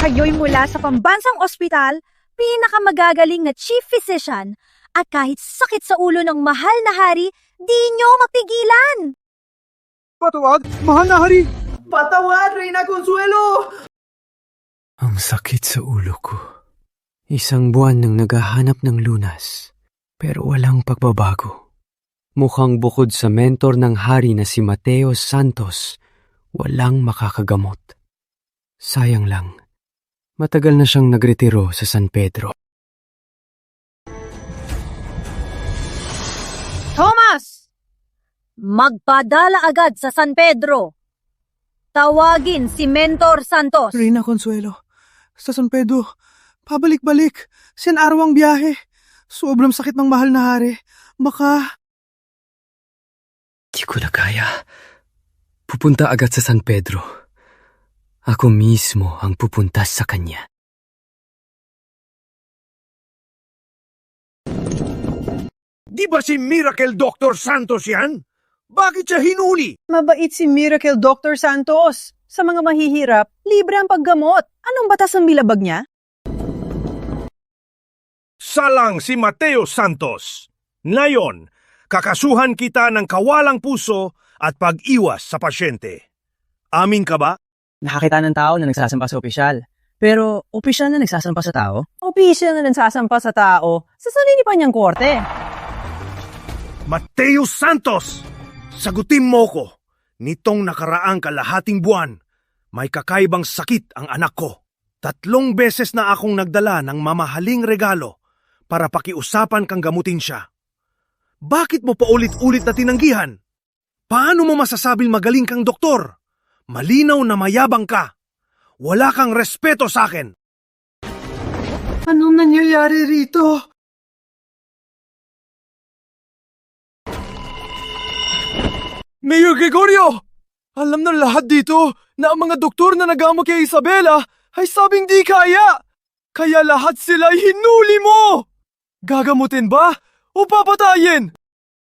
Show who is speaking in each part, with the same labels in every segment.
Speaker 1: Kayo'y mula sa pambansang ospital, pinakamagagaling na chief physician, at kahit sakit sa ulo ng mahal na hari, di nyo mapigilan!
Speaker 2: Patawad, mahal na hari!
Speaker 3: Patawad, Reyna Consuelo!
Speaker 4: Ang sakit sa ulo ko. Isang buwan nang naghahanap ng lunas, pero walang pagbabago. Mukhang bukod sa mentor ng hari na si Mateo Santos, walang makakagamot. Sayang lang, matagal na siyang nagretiro sa San Pedro.
Speaker 1: Thomas! Magpadala agad sa San Pedro. Tawagin si Mentor Santos.
Speaker 2: Reyna Consuelo, sa San Pedro, pabalik-balik, sinaraw ang biyahe. Sobrang sakit ng mahal na hari. Baka...
Speaker 4: Di ko na kaya. Pupunta agad sa San Pedro. Ako mismo ang pupunta sa kanya.
Speaker 5: Di ba si Miracle Dr. Santos yan? Bakit siya hinuli?
Speaker 3: Mabait si Miracle Dr. Santos. Sa mga mahihirap, libre ang paggamot. Anong batas ang bilabag niya?
Speaker 5: Salang si Mateo Santos. Ngayon, kakasuhan kita ng kawalang puso at pag-iwas sa pasyente. Amin ka ba?
Speaker 6: Nakakita ng tao na nagsasampa sa opisyal. Pero opisyal na nagsasampa sa tao?
Speaker 3: Opisyal na nagsasampa sa tao sa sarili pa niyang korte.
Speaker 5: Mateo Santos! Sagutin mo ko. Nitong nakaraang kalahating buwan, may kakaibang sakit ang anak ko. 3 beses na akong nagdala ng mamahaling regalo para pakiusapan kang gamutin siya. Bakit mo pa ulit-ulit na tinanggihan? Paano mo masasabing magaling kang doktor? Malinaw na mayabang ka. Wala kang respeto sa akin.
Speaker 2: Anong nangyayari rito? Mayor Gregorio! Alam ng lahat dito na ang mga doktor na nagamot kay Isabela ay sabing di kaya. Kaya lahat sila hinuli mo! Gagamutin ba o papatayin?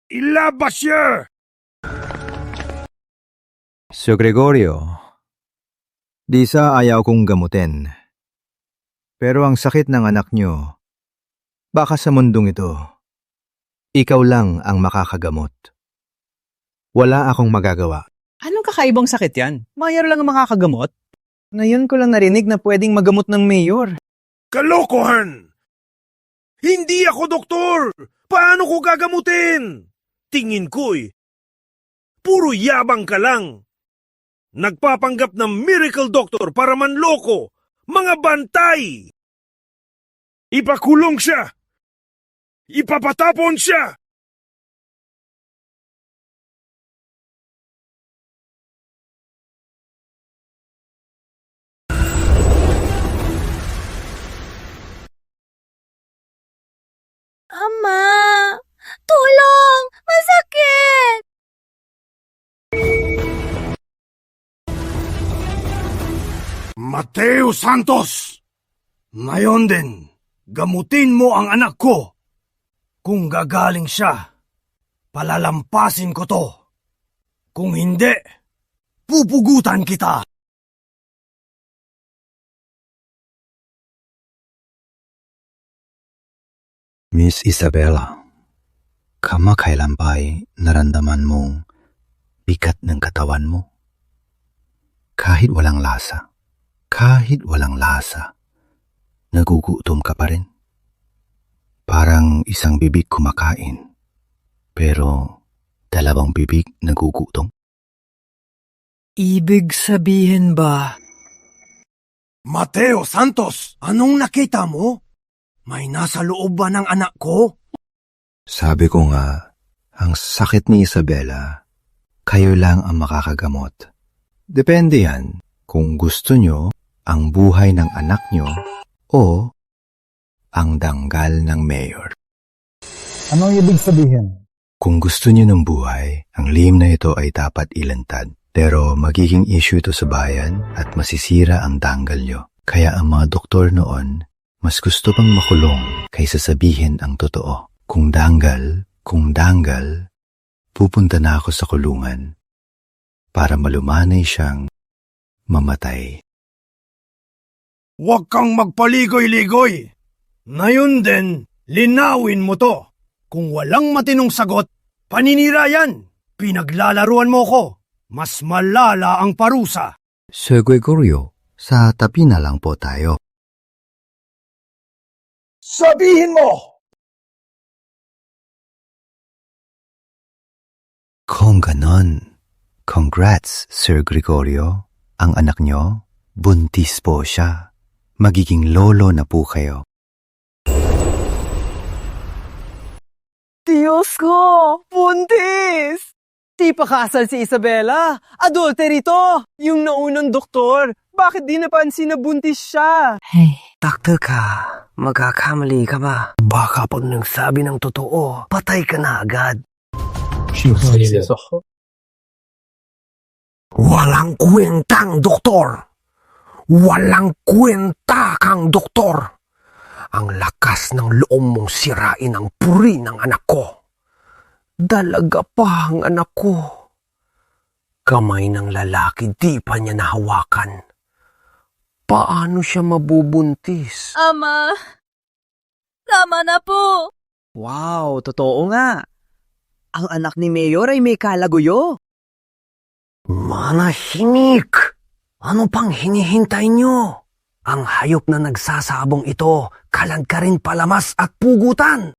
Speaker 5: Ilabas siya!
Speaker 7: Sir Gregorio, di sa ayaw kong gamutin. Pero ang sakit ng anak nyo, baka sa mundong ito, ikaw lang ang makakagamot. Wala akong magagawa.
Speaker 6: Anong kakaibang sakit yan? Mayor lang ang makakagamot? Ngayon ko lang narinig na pwedeng magamot ng mayor.
Speaker 5: Kalokohan! Hindi ako doktor! Paano ko gagamutin? Tingin ko'y puro yabang ka lang. Nagpapanggap ng miracle doctor para manloko. Mga bantay! Ipakulong siya! Ipapatapon siya!
Speaker 1: Ama! Tulong! Masakit!
Speaker 5: Mateo Santos! Ngayon din, gamutin mo ang anak ko. Kung gagaling siya, palalampasin ko to. Kung hindi, pupugutan kita.
Speaker 7: Miss Isabela, kamakailan ba'y naramdaman mong bigat ng katawan mo? Kahit walang lasa, nagugutom ka pa rin. Parang isang bibig kumakain, pero 2 bibig nagugutom.
Speaker 2: Ibig sabihin ba?
Speaker 5: Mateo Santos, anong nakita mo? May nasa loob ba ng anak ko?
Speaker 7: Sabi ko nga, ang sakit ni Isabela, kayo lang ang makakagamot. Depende yan kung gusto nyo ang buhay ng anak nyo o ang danggal ng mayor.
Speaker 2: Anong ibig sabihin?
Speaker 7: Kung gusto nyo ng buhay, ang lihim na ito ay dapat ilantad. Pero magiging issue ito sa bayan at masisira ang danggal nyo. Kaya ang mga doktor noon, mas gusto pang makulong kaysa sabihin ang totoo. Kung danggal, pupunta na ako sa kulungan para malumanay siyang mamatay.
Speaker 5: Huwag kang magpaligoy-ligoy. Ngayon din, linawin mo to. Kung walang matinong sagot, paninira yan. Pinaglalaruan mo ko. Mas malala ang parusa.
Speaker 7: Sir Gregorio, sa tabi na lang po tayo.
Speaker 5: Sabihin mo!
Speaker 7: Kung ganon, congrats, Sir Gregorio. Ang anak nyo, buntis po siya. Magiging lolo na po kayo.
Speaker 3: Diyos ko! Buntis! Di pa kasal si Isabela! Adultery to! Yung naunang doktor, bakit di napansin na buntis siya?
Speaker 8: Doktor ka, magkakamali ka ba? Baka pag nagsabi ng totoo, patay ka na agad. Walang kwentang doktor! Walang kwenta kang doktor! Ang lakas ng loob mong sirain ang puri ng anak ko. Dalaga pa ang anak ko. Kamay ng lalaki di pa niya nahawakan. Paano siya mabubuntis?
Speaker 1: Ama, tama na po.
Speaker 3: Wow, totoo nga. Ang anak ni Mayor ay may kalaguyo.
Speaker 8: Manahimik! Ano pang hinihintay nyo? Ang hayop na nagsasabong ito, kalag ka rin palamas at pugutan.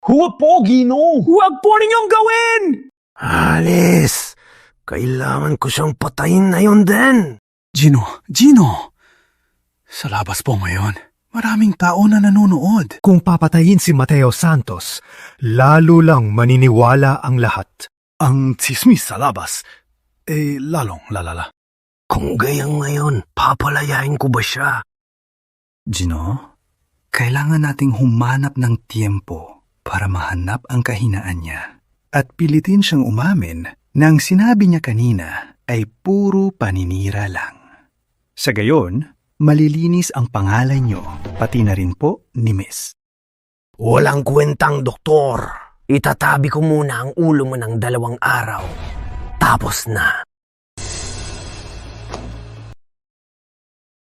Speaker 6: Huwag po, Gino! Huwag po ninyong gawin!
Speaker 8: Alis! Kailangan ko siyang patayin na yun din.
Speaker 9: Gino! Sa labas po ngayon, maraming tao na nanonood.
Speaker 5: Kung papatayin si Mateo Santos, lalo lang maniniwala ang lahat.
Speaker 9: Ang tsismis sa labas, lalong lalala.
Speaker 8: Kung gayang ngayon, papalayain ko ba siya?
Speaker 9: Gino, kailangan nating humanap ng tiempo para mahanap ang kahinaan niya at pilitin siyang umamin na ang sinabi niya kanina ay puro paninira lang. Sa gayon, malilinis ang pangalan niyo, pati na rin po ni Miss.
Speaker 8: Walang kwentang doktor. Itatabi ko muna ang ulo mo ng 2 araw. Tapos na.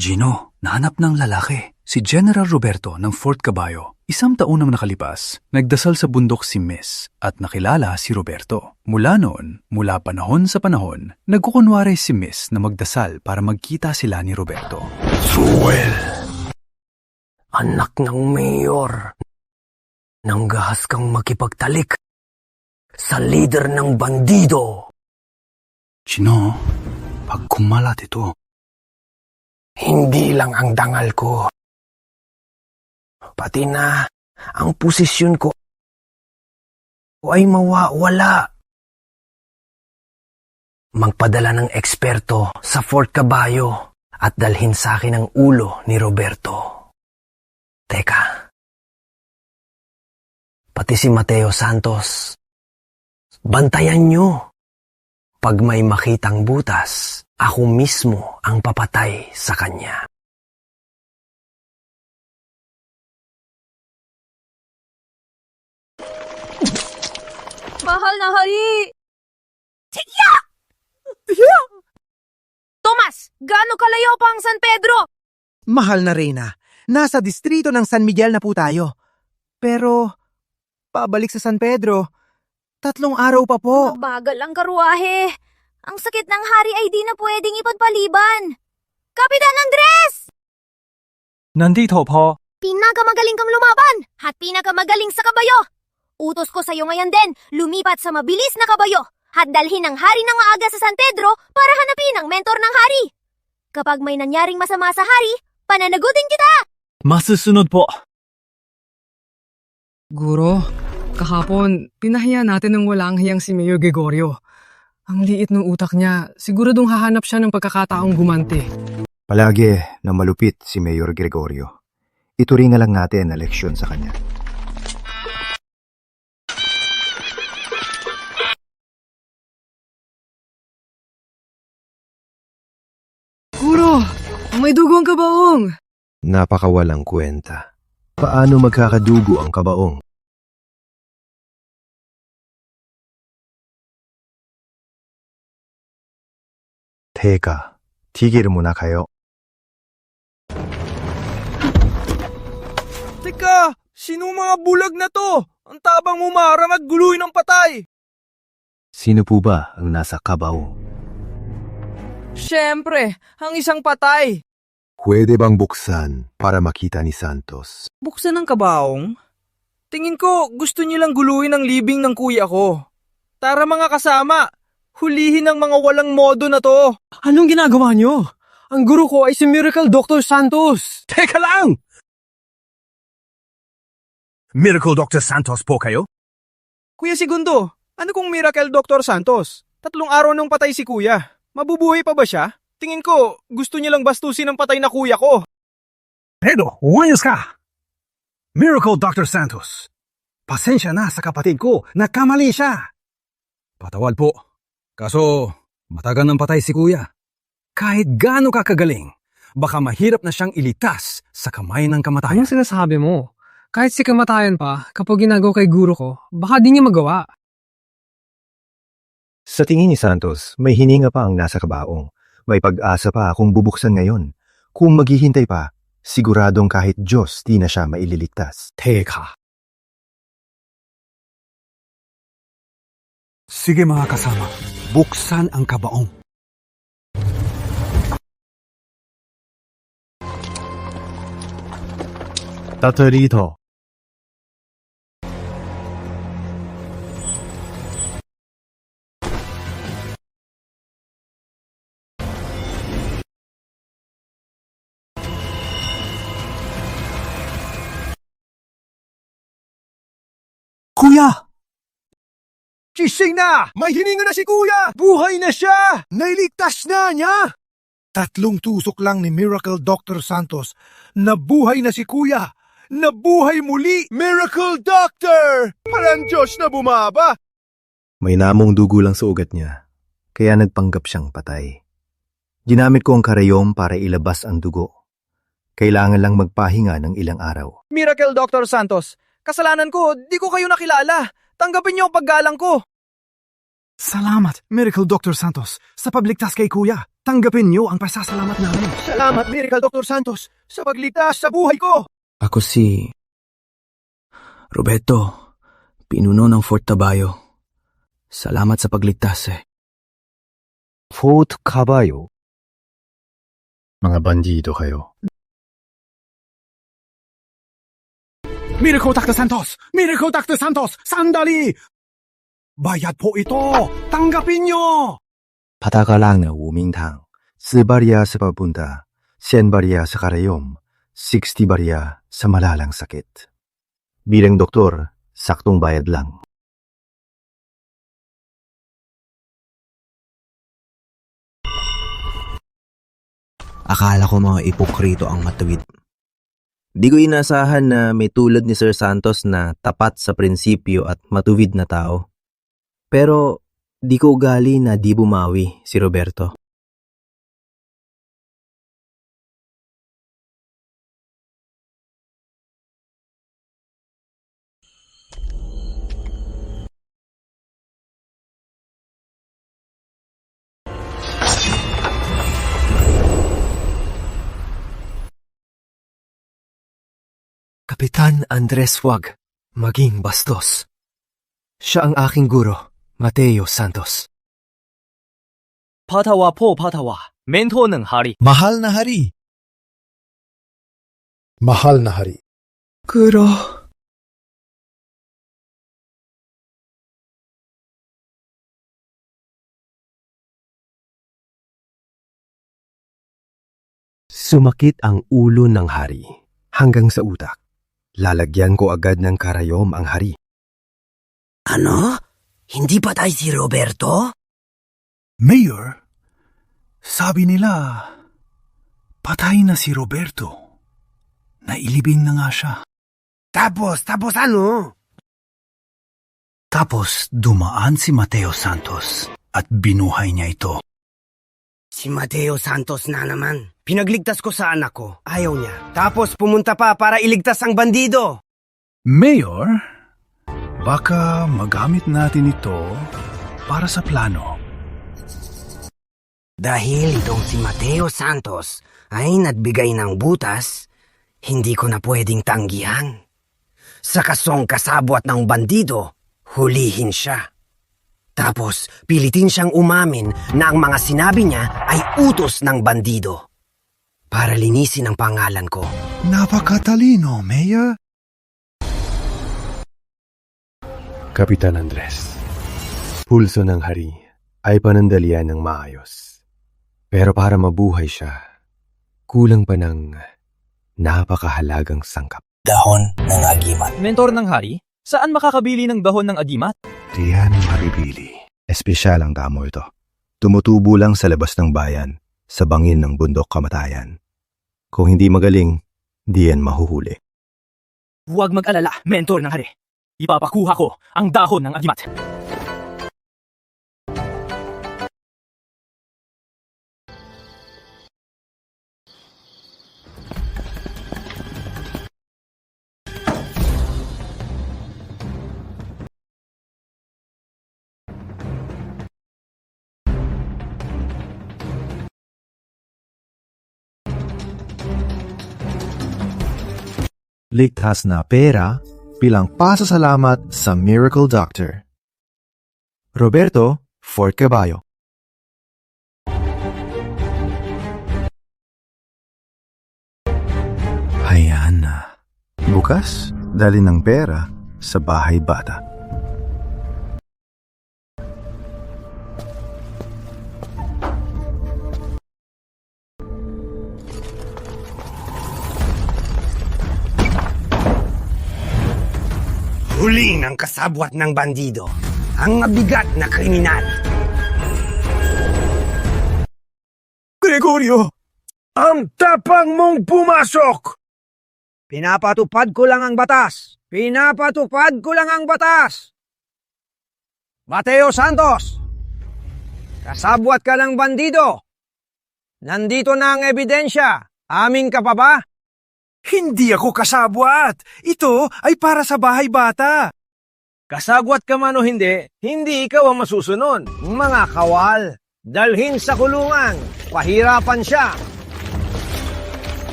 Speaker 9: Gino, nahanap ng lalaki. Si General Roberto ng Fort Caballo. 1 taon nang nakalipas, nagdasal sa bundok si Miss at nakilala si Roberto. Mula noon, mula panahon sa panahon, nagkukunwari si Miss na magdasal para magkita sila ni Roberto.
Speaker 8: Suel! Anak ng mayor. Nanggahas kang makipagtalik sa leader ng bandido.
Speaker 9: Gino, pag kumalat ito,
Speaker 8: Hindi lang ang dangal ko. Pati na ang posisyon ko ay mawawala. Magpadala ng eksperto sa Fort Caballo at dalhin sa akin ang ulo ni Roberto. Teka. Pati si Mateo Santos. Bantayan nyo. Pag may makitang butas, ako mismo ang papatay sa kanya.
Speaker 1: Mahal na hari! Tomas, gaano kalayo pa ang San Pedro?
Speaker 6: Mahal na Reyna, nasa distrito ng San Miguel na po tayo. Pero, pabalik sa San Pedro, 3 araw pa po.
Speaker 1: Mabagal ang karuahe. Ang sakit ng hari ay di na pwedeng ipagpaliban. Kapitan Andres!
Speaker 4: Nandito po.
Speaker 1: Pinakamagaling kang lumaban at pinakamagaling sa kabayo. Utos ko sa'yo ngayon din, lumipat sa mabilis na kabayo at dalhin ang hari ng maaga sa San Pedro para hanapin ang mentor ng hari. Kapag may nangyaring masama sa hari, pananagutin kita!
Speaker 4: Masusunod po.
Speaker 10: Guro, kahapon, pinahiya natin ng walang hiyang si Mayor Gregorio. Ang liit ng utak niya, siguradong hahanap siya ng pagkakataong gumanti.
Speaker 7: Palagi na malupit si Mayor Gregorio. Ituringan lang natin na leksyon sa kanya.
Speaker 10: Guro, may dugo ang kabaong.
Speaker 7: Napakawalang kwenta. Paano magkakadugo ang kabaong? Teka, tigil muna kayo.
Speaker 2: Teka, sino mga bulag na to? Ang tabang mumarang at guluhin ng patay.
Speaker 7: Sino po ba ang nasa kabao?
Speaker 2: Siyempre, ang isang patay.
Speaker 7: Pwede bang buksan para makita ni Santos?
Speaker 2: Buksan ng kabaong? Tingin ko gusto nilang guluhin ang libing ng kuya ko. Tara mga kasama, hulihin ang mga walang modo na to.
Speaker 3: Anong ginagawa niyo? Ang guro ko ay si Miracle Dr. Santos.
Speaker 8: Teka lang! Miracle Dr. Santos po kayo?
Speaker 2: Kuya Segundo, ano kung Miracle Dr. Santos? 3 araw nung patay si kuya. Mabubuhay pa ba siya? Tingin ko, gusto niya lang bastusin ang patay na kuya ko.
Speaker 8: Pedro, umayos ka! Miracle Dr. Santos, pasensya na sa kapatid ko, nagkamali siya. Patawad po. Kaso, matagal nang patay si kuya. Kahit gaano ka kagaling, baka mahirap na siyang ilitas sa kamay ng kamatayan.
Speaker 10: Anong sinasabi mo? Kahit si kamatayan pa, kapag ginagawa kay guro ko, baka di niya magawa.
Speaker 7: Sa tingin ni Santos, may hininga pa ang nasa kabaong. May pag-asa pa kung bubuksan ngayon. Kung maghihintay pa, siguradong kahit Diyos di na siya maililigtas.
Speaker 8: Teka. Sige mga kasama, buksan ang kabaong.
Speaker 7: Tatarito.
Speaker 8: Kuya!
Speaker 5: Gising na! May hininga na si kuya! Buhay na siya! Nailigtas na niya! 3 tusok lang ni Miracle Dr. Santos. Nabuhay na si kuya! Nabuhay muli! Miracle Doctor! Parang Diyos na bumaba!
Speaker 7: May namong dugo lang sa ugat niya, kaya nagpanggap siyang patay. Ginamit ko ang karayom para ilabas ang dugo. Kailangan lang magpahinga ng ilang araw.
Speaker 2: Miracle Dr. Santos, kasalanan ko, di ko kayo nakilala. Tanggapin niyo ang paggalang ko.
Speaker 8: Salamat, Miracle Dr. Santos, sa pagligtas kay kuya. Tanggapin niyo ang pasasalamat namin.
Speaker 5: Salamat, Miracle Dr. Santos, sa pagligtas sa buhay ko!
Speaker 4: Ako si Roberto, pinuno ng Fort Tabayo. Salamat sa pagligtas
Speaker 7: Fort Caballo. Mga bandido kayo.
Speaker 8: Miracle Dr. Santos! Miracle Dr. Santos! Sandali! Bayad po ito! Tanggapin niyo!
Speaker 7: Pataka lang na Wumingtang, 4 barya sa papunta, 100 barya sa karayom, 60 barya sa malalang sakit. Bilang doktor, saktong bayad lang.
Speaker 11: Akala ko mga ipokrito ang matuwid. Di ko inasahan na may tulad ni Sir Santos na tapat sa prinsipyo at matuwid na tao. Pero di ko ugali na di bumawi si Roberto.
Speaker 4: Kapitan Andres Wag, maging bastos. Siya ang aking guro, Mateo Santos.
Speaker 3: Patawa po, patawa. Mento ng hari.
Speaker 9: Mahal na hari. Mahal na hari.
Speaker 4: Guro.
Speaker 7: Sumakit ang ulo ng hari hanggang sa utak. Lalagyan ko agad ng karayom ang hari.
Speaker 11: Ano? Hindi patay si Roberto?
Speaker 9: Mayor, sabi nila, patay na si Roberto. Nailibing na nga siya.
Speaker 8: Tapos ano?
Speaker 9: Tapos dumaan si Mateo Santos at binuhay niya ito.
Speaker 12: Si Mateo Santos na naman. Pinagligtas ko sa anak ko. Ayaw niya. Tapos pumunta pa para iligtas ang bandido.
Speaker 9: Mayor, baka magamit natin ito para sa plano.
Speaker 12: Dahil itong si Mateo Santos ay nagbigay ng butas, Hindi ko na pwedeng tanggihan. Sa kasong kasabwat ng bandido, hulihin siya. Tapos, pilitin siyang umamin na ang mga sinabi niya ay utos ng bandido. Para linisin ang pangalan ko.
Speaker 9: Napakatalino, Mayor.
Speaker 4: Kapitan Andres, pulso ng hari ay panandalian ng maayos. Pero para mabuhay siya, kulang pa ng napakahalagang sangkap.
Speaker 12: Dahon ng agimat.
Speaker 2: Mentor ng hari, saan makakabili ng dahon ng agimat?
Speaker 9: Diyan maribili.
Speaker 7: Espesyal ang damo ito. Tumutubo lang sa labas ng bayan, sa bangin ng bundok kamatayan. Kung hindi magaling, di yan mahuhuli.
Speaker 2: Huwag mag-alala, mentor ng hari. Ipapakuha ko ang dahon ng agimat.
Speaker 7: Ligtas na pera bilang pasasalamat sa Miracle Doctor. Roberto Fort Caballo. Hayaan na. Bukas, dali ng pera sa bahay bata.
Speaker 12: Huli ng kasabwat ng bandido, ang mabigat na kriminal.
Speaker 5: Gregorio!
Speaker 8: Ang tapang mong pumasok!
Speaker 3: Pinapatupad ko lang ang batas! Pinapatupad ko lang ang batas! Mateo Santos! Kasabwat ka ng bandido! Nandito na ang ebidensya! Amin ka pa ba?
Speaker 5: Hindi ako kasabwat! Ito ay para sa bahay bata!
Speaker 3: Kasagwat ka man o hindi, hindi ikaw ang masusunod. Mga kawal, dalhin sa kulungan, pahirapan siya.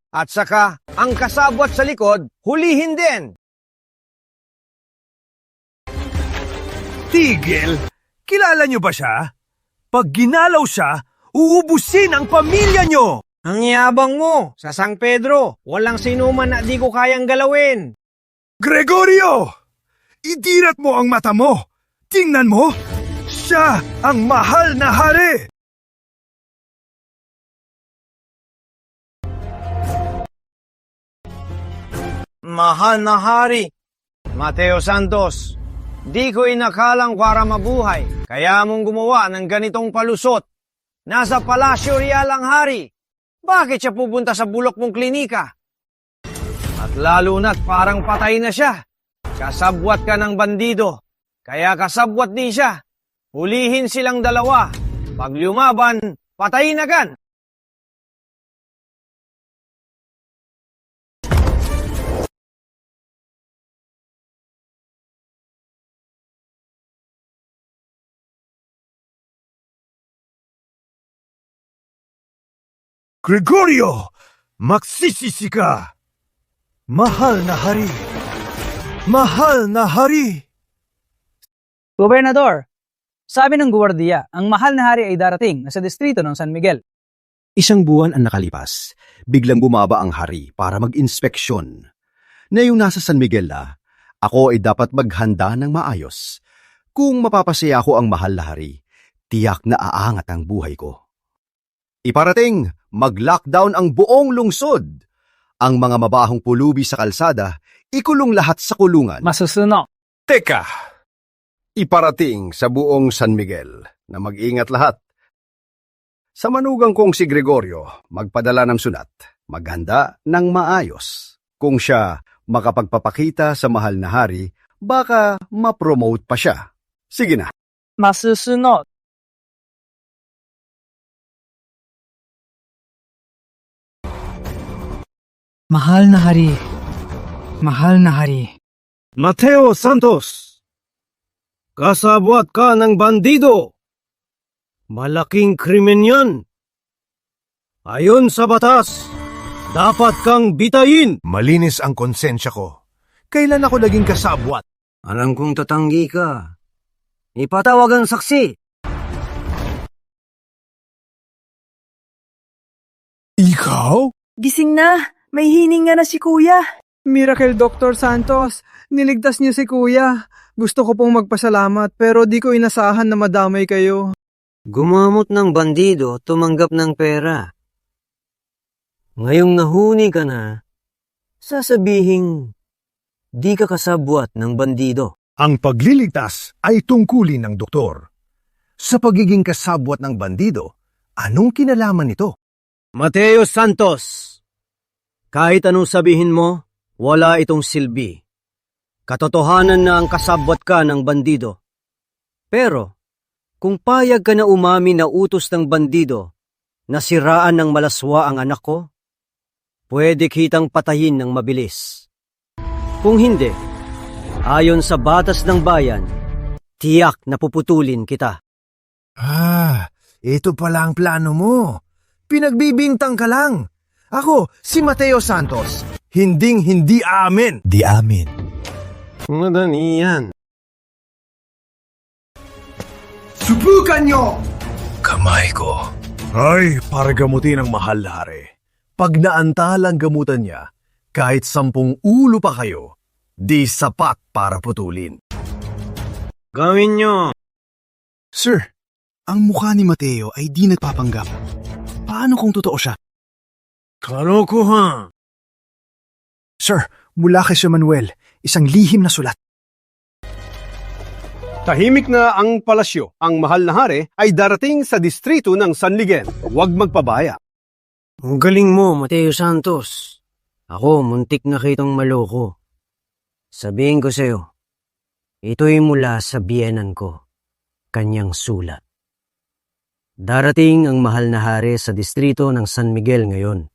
Speaker 3: At saka, ang kasabwat sa likod, hulihin din.
Speaker 5: Tigil! Kilala niyo ba siya? Pag ginalaw siya, uubusin ang pamilya niyo!
Speaker 3: Ang yabang mo, sa San Pedro, walang sinuman na di ko kayang galawin.
Speaker 5: Gregorio! Idirat mo ang mata mo! Tingnan mo! Siya ang mahal na hari!
Speaker 3: Mahal na hari, Mateo Santos, di ko inakalang para mabuhay, kaya mong gumawa ng ganitong palusot. Nasa Palasyo Real ang hari. Bakit siya pupunta sa bulok mong klinika? At lalo na't parang patay na siya. Kasabwat ka ng bandido, kaya kasabwat din siya. Hulihin silang dalawa. Pag lumaban, patayin agad.
Speaker 5: Gregorio! Magsisisi ka! Mahal na hari! Mahal na hari!
Speaker 13: Gobernador, sabi ng gwardiya, ang mahal na hari ay darating na sa distrito ng San Miguel.
Speaker 14: Isang buwan ang nakalipas, biglang bumaba ang hari para mag-inspeksyon. Na yung nasa San Miguel ako ay dapat maghanda ng maayos. Kung mapapasaya ko ang mahal na hari, tiyak na aangat ang buhay ko. Iparating, mag-lockdown ang buong lungsod. Ang mga mabahong pulubi sa kalsada, ikulong lahat sa kulungan.
Speaker 13: Masusunod.
Speaker 14: Teka! Iparating sa buong San Miguel na mag-ingat lahat. Sa manugang kong si Gregorio, magpadala ng sunat, maghanda ng maayos. Kung siya makapagpapakita sa mahal na hari, baka ma-promote pa siya. Sige na.
Speaker 13: Masusunod. Mahal na hari. Mahal na hari.
Speaker 8: Mateo Santos! Kasabwat ka ng bandido! Malaking krimen yan! Ayon sa batas,
Speaker 3: Dapat kang bitayin!
Speaker 5: Malinis ang konsensya ko. Kailan ako naging kasabwat?
Speaker 12: Alam kong tatanggi ka. Ipatawag ang saksi.
Speaker 5: Ikaw?
Speaker 10: Gising na! May hininga na si Kuya! Miracle Dr. Santos, niligtas niyo si Kuya. Gusto ko pong magpasalamat pero di ko inasahan na madamay kayo.
Speaker 12: Gumamot ng bandido, tumanggap ng pera. Ngayong nahuni ka na, sasabihin, di ka kasabwat ng bandido.
Speaker 5: Ang pagliligtas ay tungkulin ng doktor. Sa pagiging kasabwat ng bandido, anong kinalaman nito?
Speaker 3: Mateo Santos, kahit anong sabihin mo, wala itong silbi. Katotohanan na ang kasabwat ka ng bandido. Pero, kung payag ka na umami na utos ng bandido, nasiraan ng malaswa ang anak ko, pwede kitang patayin ng mabilis. Kung hindi, ayon sa batas ng bayan, tiyak na puputulin kita.
Speaker 5: Ito pala ang plano mo. Pinagbibintang ka lang. Ako, si Mateo Santos. Hinding-hindi amin.
Speaker 9: Di amin.
Speaker 3: Madali yan.
Speaker 5: Subukan nyo!
Speaker 9: Kamay ko.
Speaker 5: Ay, para gamutin ang mahal na hari. Pag naantalang gamutan niya, kahit 10 ulo pa kayo, di sapat para putulin.
Speaker 3: Gawin nyo!
Speaker 9: Sir, ang mukha ni Mateo ay di nagpapanggap. Paano kung totoo siya?
Speaker 3: Kalokohan!
Speaker 9: Sir, mula kay Sir Manuel, isang lihim na sulat.
Speaker 14: Tahimik na ang palasyo. Ang mahal na hari ay darating sa distrito ng San Miguel. Huwag magpabaya.
Speaker 12: Ang galing mo, Mateo Santos. Ako, muntik na kitong maloko. Sabihin ko sa'yo, ito'y mula sa biyenan ko, kanyang sulat. Darating ang mahal na hari sa distrito ng San Miguel ngayon.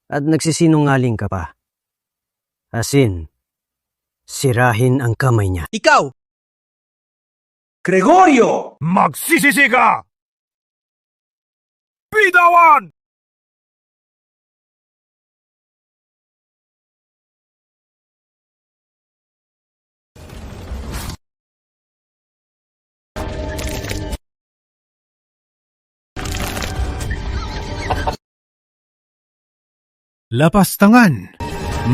Speaker 12: At nagsisinungaling ka pa. Asin, sirahin ang kamay niya.
Speaker 8: Ikaw! Gregorio!
Speaker 5: Magsisisi ka! Bitawan! Lapastangan,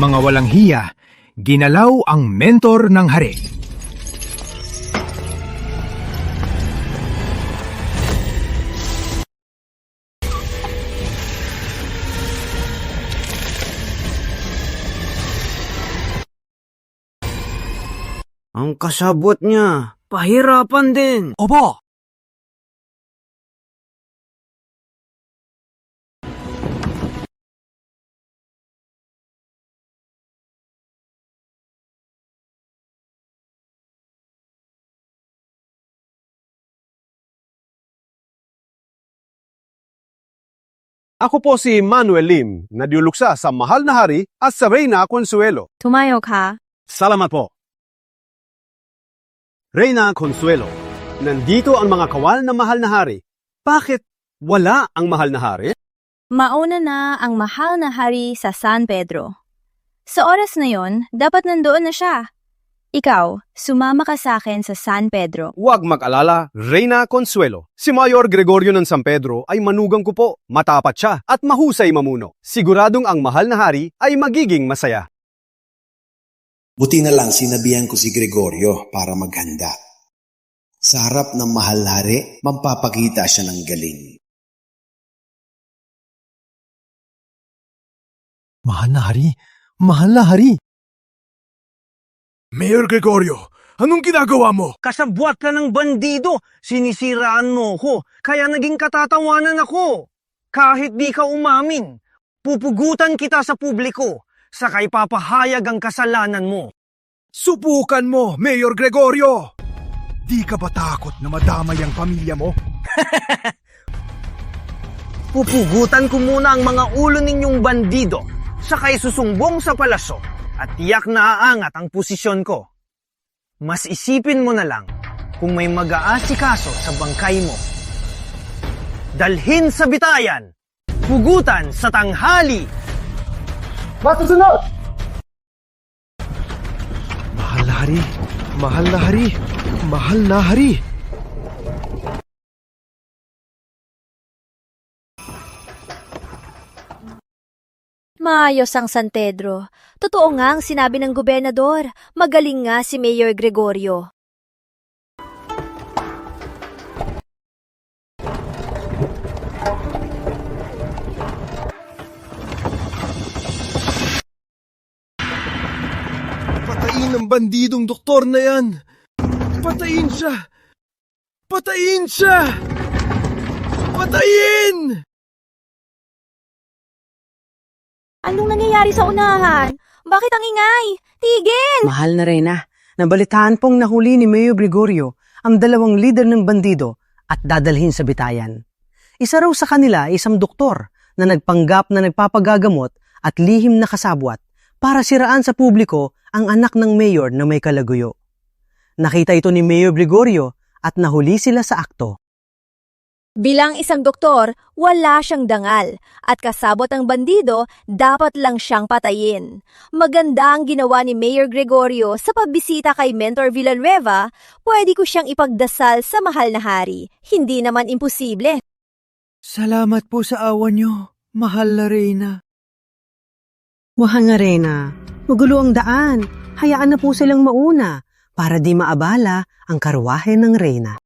Speaker 5: mga walang hiya, ginalaw ang mentor ng hari.
Speaker 12: Ang kasabot niya, pahirapan din.
Speaker 8: Opo!
Speaker 14: Ako po si Manuel Lim, nadiuluksa sa mahal na hari at sa Reyna Consuelo.
Speaker 1: Tumayo ka.
Speaker 14: Salamat po. Reyna Consuelo, nandito ang mga kawal na mahal na hari. Bakit wala ang mahal na hari?
Speaker 1: Mauna na ang mahal na hari sa San Pedro. Sa oras na yon, dapat nandoon na siya. Ikaw, sumama ka sa akin sa San Pedro.
Speaker 14: Huwag mag-alala, Reyna Consuelo. Si Mayor Gregorio ng San Pedro ay manugang ko po, matapat siya at mahusay mamuno. Siguradong ang mahal na hari ay magiging masaya.
Speaker 15: Buti na lang sinabihan ko si Gregorio para maghanda. Sa harap ng mahal na hari, mampapakita siya ng galing.
Speaker 5: Mahal na hari! Mahal na hari! Mayor Gregorio, anong ginagawa mo?
Speaker 3: Kasabwat ka ng bandido! Sinisiraan mo ko, kaya naging katatawanan ako. Kahit di ka umamin, pupugutan kita sa publiko, sakay papahayag ang kasalanan mo.
Speaker 5: Subukan mo, Mayor Gregorio! Di ka ba takot na madamay ang pamilya mo?
Speaker 3: Pupugutan ko muna ang mga ulo ninyong bandido, sakay susumbong sa palasyo, at tiyak na aangat ang posisyon ko. Mas isipin mo na lang kung may mag-aasikaso sa bangkay mo. Dalhin sa bitayan, pugutan sa tanghali.
Speaker 2: Masusunod! Mahal na hari! Mahal na hari! Mahal na hari!
Speaker 1: Maayos ang San Pedro. Totoo nga ang sinabi ng gobernador. Magaling nga si Mayor Gregorio.
Speaker 2: Patayin ang bandidong doktor na yan! Patayin siya! Patayin siya! Patayin!
Speaker 1: Anong nangyayari sa unahan? Bakit ang ingay? Tigil!
Speaker 16: Mahal na Reyna, nabalitaan pong nahuli ni Mayor Gregorio ang 2 lider ng bandido at dadalhin sa bitayan. Isa raw sa kanila ay isang doktor na nagpanggap na nagpapagagamot at lihim na kasabwat para siraan sa publiko ang anak ng mayor na may kalaguyo. Nakita ito ni Mayor Gregorio at nahuli sila sa akto.
Speaker 1: Bilang isang doktor, wala siyang dangal at kasabot ang bandido, dapat lang siyang patayin. Maganda ang ginawa ni Mayor Gregorio sa pagbisita kay Mentor Villanueva, pwede ko siyang ipagdasal sa mahal na hari. Hindi naman imposible.
Speaker 6: Salamat po sa awa nyo, mahal na Reyna.
Speaker 16: Mahal na Reyna, magulo ang daan. Hayaan na po silang mauna para di maabala ang karwahe ng Reyna.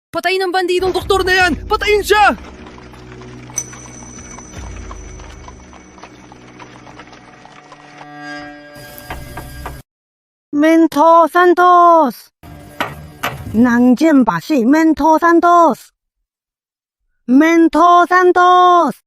Speaker 2: Patayin ang bandidong doktor na yan! Patayin siya!
Speaker 16: Mentor Santos! Nandiyan ba si Mentor Santos? Mentor Santos!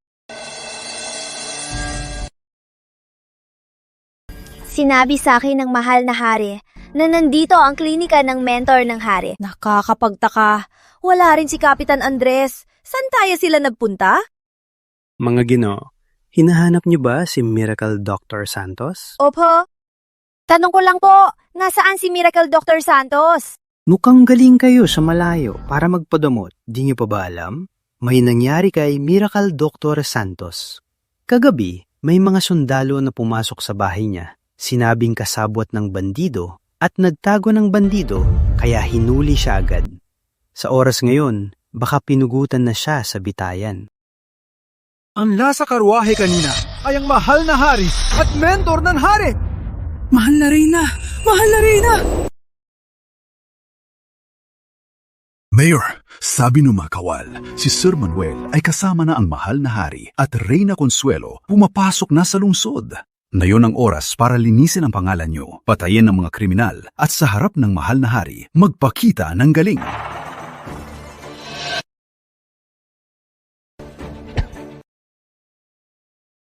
Speaker 1: Sinabi sa akin ng mahal na hari na nandito ang klinika ng mentor ng hari. Nakakapagtaka. Wala rin si Kapitan Andres. Saan tayo sila nagpunta?
Speaker 4: Mga Ginoo, hinahanap niyo ba si Miracle Dr. Santos?
Speaker 1: Opo. Tanong ko lang po, nasaan si Miracle Dr. Santos?
Speaker 4: Mukhang galing kayo sa malayo para magpadamot. Di niyo pa ba alam? May nangyari kay Miracle Dr. Santos. Kagabi, may mga sundalo na pumasok sa bahay niya. Sinabing kasabwat ng bandido at nagtago ng bandido kaya hinuli siya agad. Sa oras ngayon, baka pinugutan na siya sa bitayan.
Speaker 2: Ang nasa karwahe kanina ay ang mahal na hari at mentor ng hari!
Speaker 9: Mahal na Reyna! Mahal na Reyna!
Speaker 17: Mayor, sabi ng mga kawal, si Sir Manuel ay kasama na ang mahal na hari at Reyna Consuelo pumapasok na sa lungsod. Ngayon ang oras para linisin ang pangalan nyo, patayin ang mga kriminal at sa harap ng mahal na hari, magpakita ng galing.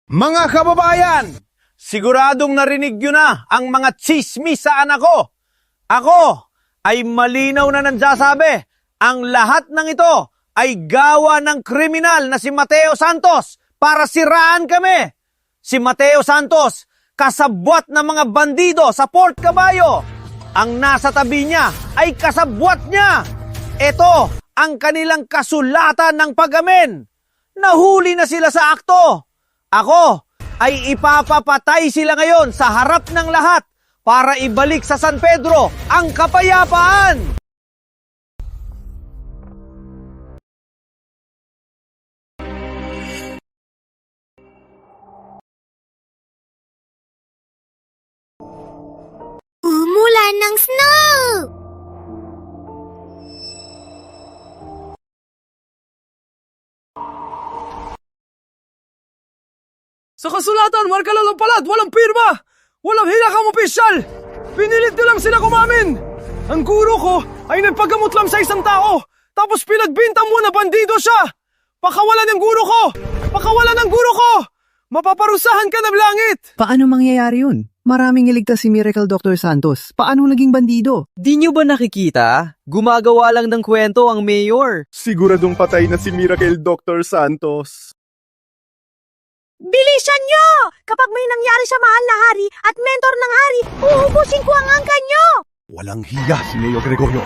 Speaker 3: Mga kababayan, siguradong narinig nyo na ang mga tsismis sa anak ko. Ako ay malinaw na nagsasabi, ang lahat ng ito ay gawa ng kriminal na si Mateo Santos para siraan kami. Si Mateo Santos, kasabwat ng mga bandido sa Port Caballo. Ang nasa tabi niya ay kasabwat niya. Ito ang kanilang kasulatan ng pag-amin. Nahuli na sila sa akto. Ako ay ipapapatay sila ngayon sa harap ng lahat para ibalik sa San Pedro ang kapayapaan.
Speaker 1: Umulan ng snow!
Speaker 2: Sa kasulatan, marka lang palad, walang pirma! Walang hilakang opisyal! Pinilit nyo lang sila kumamin! Ang guro ko ay nagpagamot lang sa isang tao, tapos pinagbinta mo na bandido siya! Pakawalan ng guro ko! Pakawalan ng guro ko! Mapaparusahan ka ng langit!
Speaker 6: Paano mangyayari yun? Maraming iligtas si Miracle Dr. Santos. Paano naging bandido?
Speaker 4: Di niyo ba nakikita? Gumagawa lang ng kwento ang mayor.
Speaker 2: Siguradong patay na si Miracle Dr. Santos.
Speaker 1: Bilisan nyo! Kapag may nangyari sa mahal na hari at mentor ng hari, uubusin ko ang angkan nyo!
Speaker 14: Walang hiya si Mayor Gregorio.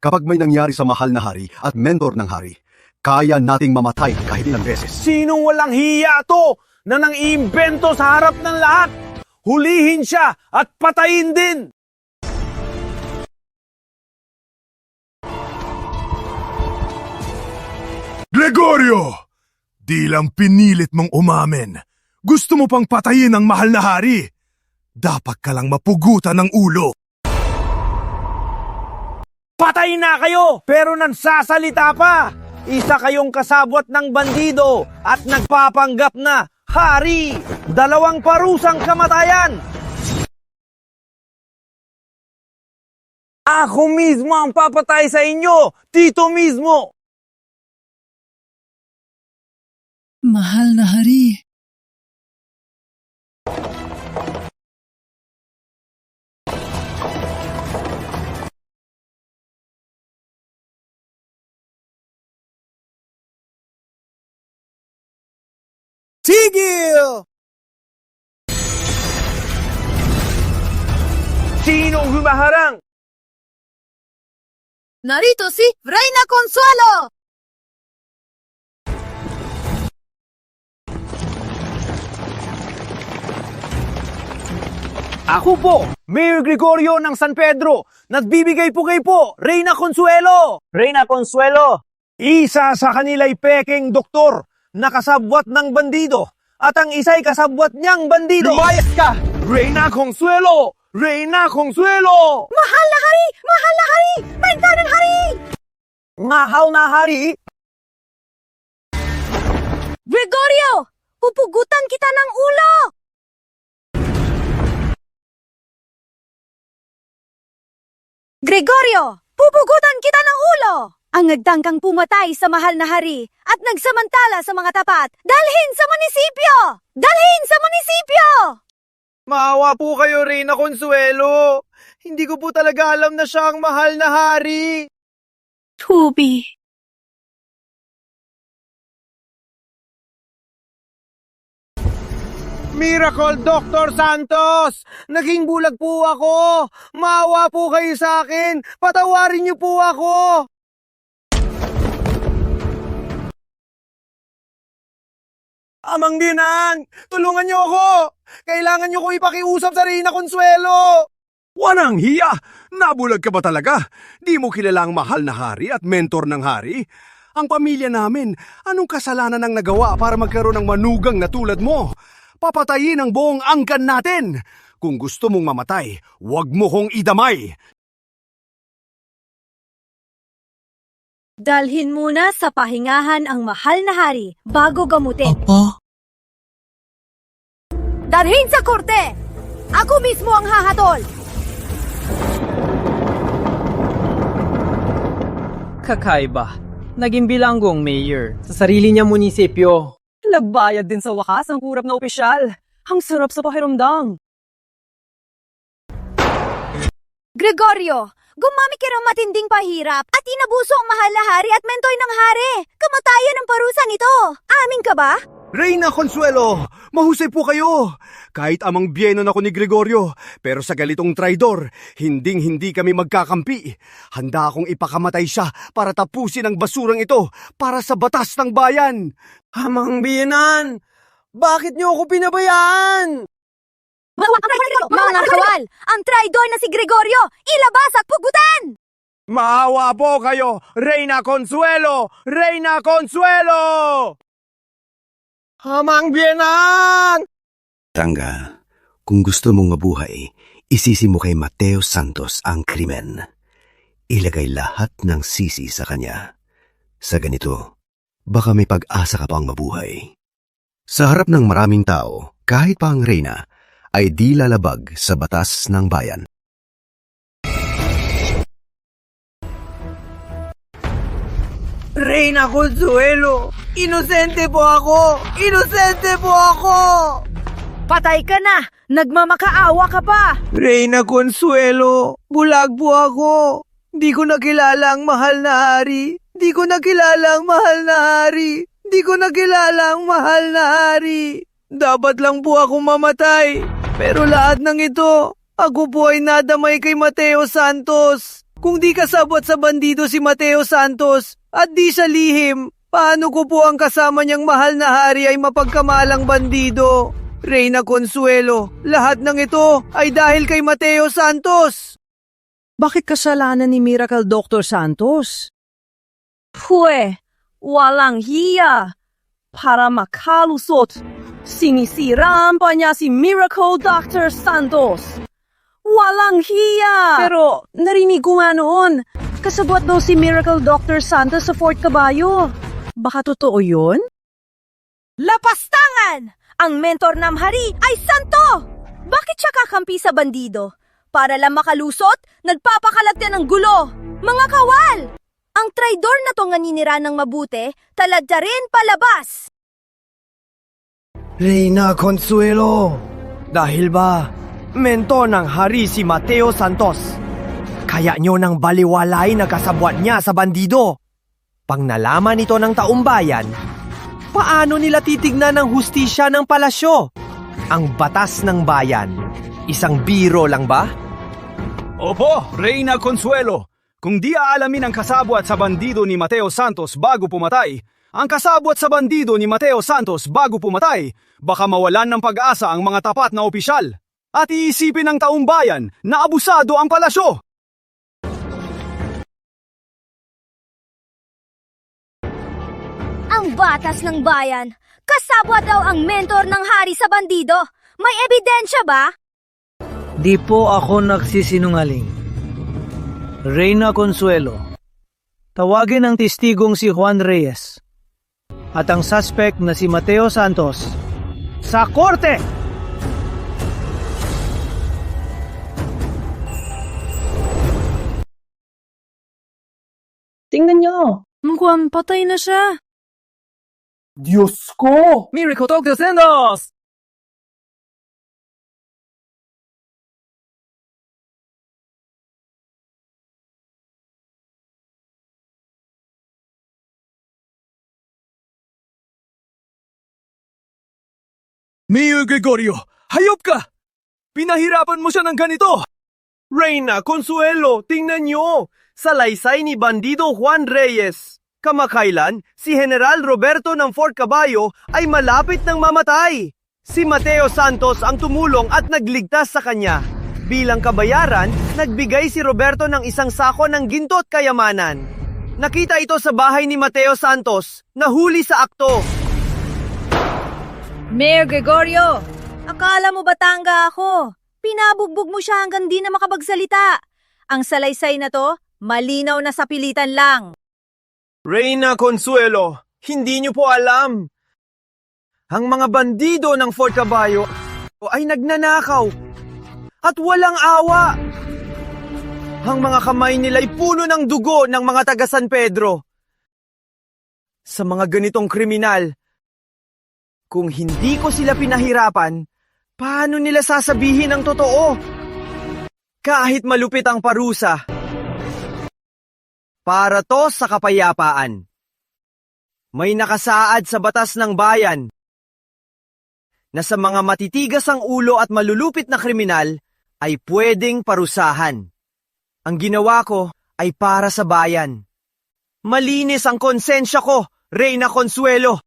Speaker 14: Kapag may nangyari sa mahal na hari at mentor ng hari, kaya nating mamatay kahit ilang beses.
Speaker 3: Sinong walang hiya to? na nang iimbento sa harap ng lahat. Hulihin siya at patayin din.
Speaker 5: Gregorio! Di lang pinilit mong umamin. Gusto mo pang patayin ang mahal na hari. Dapat ka lang mapugutan ng ulo.
Speaker 3: Patay na kayo, pero nagsasalita pa. Isa kayong kasabwat ng bandido at nagpapanggap na hari. 2 parusang kamatayan. Ako mismo ang papatay sa inyo, dito mismo.
Speaker 10: Mahal na hari.
Speaker 3: Tigil! Sinong humaharang?
Speaker 1: Narito si Reina Consuelo!
Speaker 3: Ako po, Mayor Gregorio ng San Pedro. Nagbibigay po kayo po, Reina Consuelo. Reina Consuelo. Isa sa kanila'y peking doktor na kasabwat ng bandido at ang isa'y kasabwat niyang bandido. Lumayas ka! Reina Consuelo! Reina Consuelo!
Speaker 1: Mahal na hari! Mahal na hari! Benta ng hari!
Speaker 3: Mahal na hari!
Speaker 1: Gregorio! Pupugutan kita ng ulo! Gregorio! Pupugutan kita ng ulo! Ang nagtangkang pumatay sa mahal na hari at nagsamantala sa mga tapat, dalhin sa munisipyo! Dalhin sa munisipyo!
Speaker 2: Maawa po kayo, Reina Consuelo. Hindi ko po talaga alam na siya ang mahal na hari.
Speaker 1: Tubi.
Speaker 3: Miracle Dr. Santos! Naging bulag po ako! Maawa po kayo sa akin! Patawarin niyo po ako! Amang Binan! Tulungan niyo ako! Kailangan niyo ko ipakiusap sa Reina Consuelo!
Speaker 14: Wanang hiya! Nabulag ka ba talaga? Di mo kilala ang mahal na hari at mentor ng hari? Ang pamilya namin, anong kasalanan ang nagawa para magkaroon ng manugang na tulad mo? Papatayin ang buong angkan natin! Kung gusto mong mamatay, huwag mo kong idamay!
Speaker 1: Dalhin muna sa pahingahan ang mahal na hari bago gamutin.
Speaker 10: Apa?
Speaker 1: Dalhin sa korte! Ako mismo ang hahatol!
Speaker 13: Kakaiba. Naging bilanggong mayor sa sarili niyang munisipyo. Labayad din sa wakas ang kurap na opisyal. Ang sarap sa pakiramdam.
Speaker 1: Gregorio, gumamit ka ng matinding pahirap at inabuso ang mahal na hari at mentor ng hari. Kamatayan ang parusa nito. Amin ka ba?
Speaker 14: Reina Consuelo, mahusay po kayo! Kahit amang biyenon ako ni Gregorio, pero sa galitong traidor, hinding-hindi kami magkakampi. Handa akong ipakamatay siya para tapusin ang basurang ito para sa batas ng bayan.
Speaker 3: Amang biyenan! Bakit niyo ako pinabayaan?
Speaker 1: Mga kawal! Ang traidor na si Gregorio! Ilabas at pugutan!
Speaker 3: Maawa po kayo, Reina Consuelo! Reina Consuelo! Amang biyenan!
Speaker 11: Rangga, kung gusto mong mabuhay, isisi mo kay Mateo Santos ang krimen. Ilagay lahat ng sisi sa kanya. Sa ganito, baka may pag-asa ka pang mabuhay. Sa harap ng maraming tao, kahit pa ang reyna, ay di lalabag sa batas ng bayan.
Speaker 3: Reina Consuelo! Inosente po ako! Inosente po ako!
Speaker 1: Patay ka na! Nagmamakaawa ka pa!
Speaker 2: Reina Consuelo, bulag po ako. Di ko nakilala ang mahal na hari. Di ko nakilala ang mahal na hari. Di ko nakilala ang mahal na hari. Dapat lang po ako mamatay. Pero lahat ng ito, ako po ay nadamay kay Mateo Santos. Kung di kasabot sa bandido si Mateo Santos at di siya lihim,
Speaker 6: Paano ko po ang kasama niyang mahal na hari ay mapagkamalang bandido? Reyna Consuelo, lahat ng ito ay dahil kay Mateo Santos.
Speaker 16: Bakit kasalanan ni Miracle Dr. Santos?
Speaker 18: Pwe, walang hiya. Para makalusot, sinisiraan pa niya si Miracle Dr. Santos. Walang hiya!
Speaker 16: Pero narinig ko nga noon, kasabot daw si Miracle Dr. Santos sa Fort Caballo. Baka totoo yun?
Speaker 1: Lapastangan! Ang mentor ng hari ay santo! Bakit siya kakampi sa bandido? Para lang makalusot, nagpapakalat yan ng gulo. Mga kawal! Ang traidor na to nga ninira ng mabuti, taladya rin palabas.
Speaker 6: Reyna Consuelo, dahil ba mentor ng hari si Mateo Santos? Kaya nyo nang baliwalay na kasabwat niya sa bandido. Pang nalaman ito ng taumbayan, paano nila titignan ang hustisya ng palasyo? Ang batas ng bayan, isang biro lang ba?
Speaker 2: Opo, Reyna Consuelo. Kung di aalamin ang kasabwat sa bandido ni Mateo Santos bago pumatay, baka mawalan ng pag-asa ang mga tapat na opisyal at iisipin ng taumbayan na abusado ang palasyo.
Speaker 1: Ang batas ng bayan, kasabwat daw ang mentor ng hari sa bandido. May ebidensya ba?
Speaker 19: Di po ako nagsisinungaling. Reyna Consuelo, tawagin ang testigong si Juan Reyes at ang suspect na si Mateo Santos sa korte!
Speaker 18: Tingnan niyo, mukhang patay na siya.
Speaker 10: Diyos ko!
Speaker 13: Miracle Dr. Santos!
Speaker 2: Mayor Gregorio, hayop ka! Pinahirapan mo siya ng ganito!
Speaker 6: Reyna Consuelo, tingnan nyo! Salaysay ni bandido Juan Reyes. Kamakailan, si General Roberto ng Fort Caballo ay malapit ng mamatay. Si Mateo Santos ang tumulong at nagligtas sa kanya. Bilang kabayaran, nagbigay si Roberto ng isang sako ng ginto at kayamanan. Nakita ito sa bahay ni Mateo Santos, nahuli sa akto.
Speaker 1: Mayor Gregorio, akala mo batanga ako? Pinabugbog mo siya hanggang di na makapagsalita. Ang salaysay na to, malinaw na sa pilitan lang.
Speaker 6: Reyna Consuelo, hindi niyo po alam. Ang mga bandido ng Fort Caballo ay nagnanakaw at walang awa. Ang mga kamay nila'y puno ng dugo ng mga taga San Pedro. Sa mga ganitong kriminal, kung hindi ko sila pinahirapan, paano nila sasabihin ang totoo? Kahit malupit ang parusa, para to sa kapayapaan. May nakasaad sa batas ng bayan na sa mga matitigas ang ulo at malulupit na kriminal ay pwedeng parusahan. Ang ginawa ko ay para sa bayan. Malinis ang konsensya ko, Reyna Consuelo.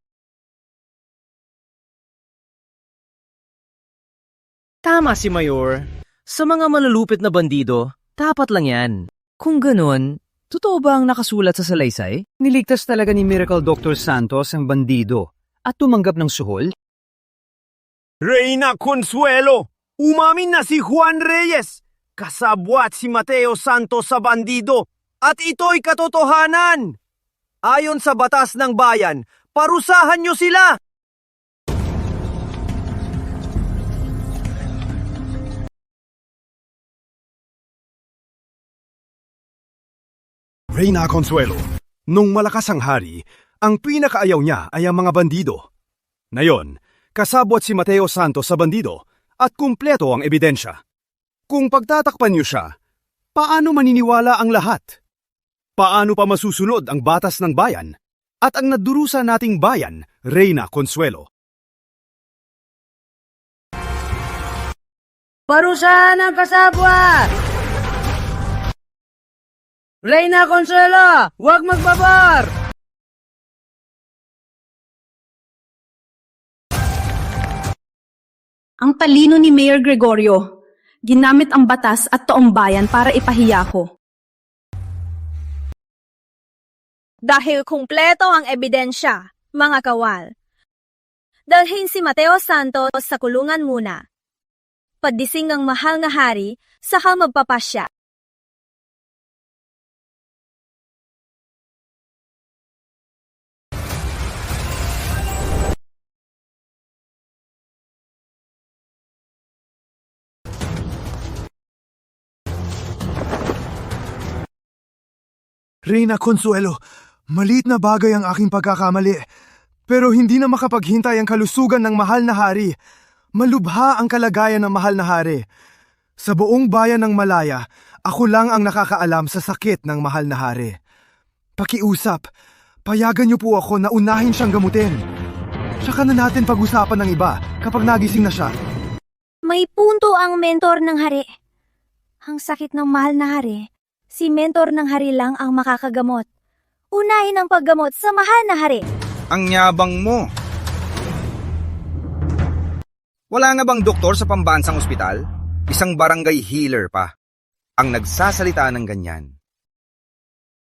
Speaker 13: Tama si Mayor. Sa mga malulupit na bandido, dapat lang yan. Kung ganun, totoo ba ang nakasulat sa salaysay?
Speaker 4: Niligtas talaga ni Miracle Dr. Santos ang bandido at tumanggap ng suhol?
Speaker 6: Reyna Consuelo, umamin na si Juan Reyes. Kasabwat si Mateo Santos sa bandido at ito'y katotohanan. Ayon sa batas ng bayan, parusahan niyo sila.
Speaker 17: Reyna Consuelo, nung malakas ang hari, ang pinakaayaw niya ay ang mga bandido. Ngayon, kasabwat si Mateo Santos sa bandido at kumpleto ang ebidensya. Kung pagtatakpan niyo siya, paano maniniwala ang lahat? Paano pa masusunod ang batas ng bayan at ang nadurusa nating bayan, Reyna Consuelo?
Speaker 18: Parusahan ang kasabwat! Reyna Consuelo, huwag magbabar! Ang talino ni Mayor Gregorio. Ginamit ang batas at taong bayan para ipahiya ko.
Speaker 1: Dahil kumpleto ang ebidensya, mga kawal. Dalhin si Mateo Santos sa kulungan muna. Pagdising ang mahal na hari, saka magpapasya.
Speaker 2: Reyna Consuelo, maliit na bagay ang aking pagkakamali. Pero hindi na makapaghintay ang kalusugan ng mahal na hari. Malubha ang kalagayan ng mahal na hari. Sa buong bayan ng Malaya, ako lang ang nakakaalam sa sakit ng mahal na hari. Pakiusap, payagan niyo po ako na unahin siyang gamutin. Saka na natin pag-usapan ng iba kapag nagising na siya.
Speaker 1: May punto ang mentor ng hari. Ang sakit ng mahal na hari, si mentor ng hari lang ang makakagamot. Unahin ang paggamot sa mahal na hari.
Speaker 20: Ang yabang mo. Wala nga bang doktor sa pambansang ospital? Isang barangay healer pa ang nagsasalita ng ganyan.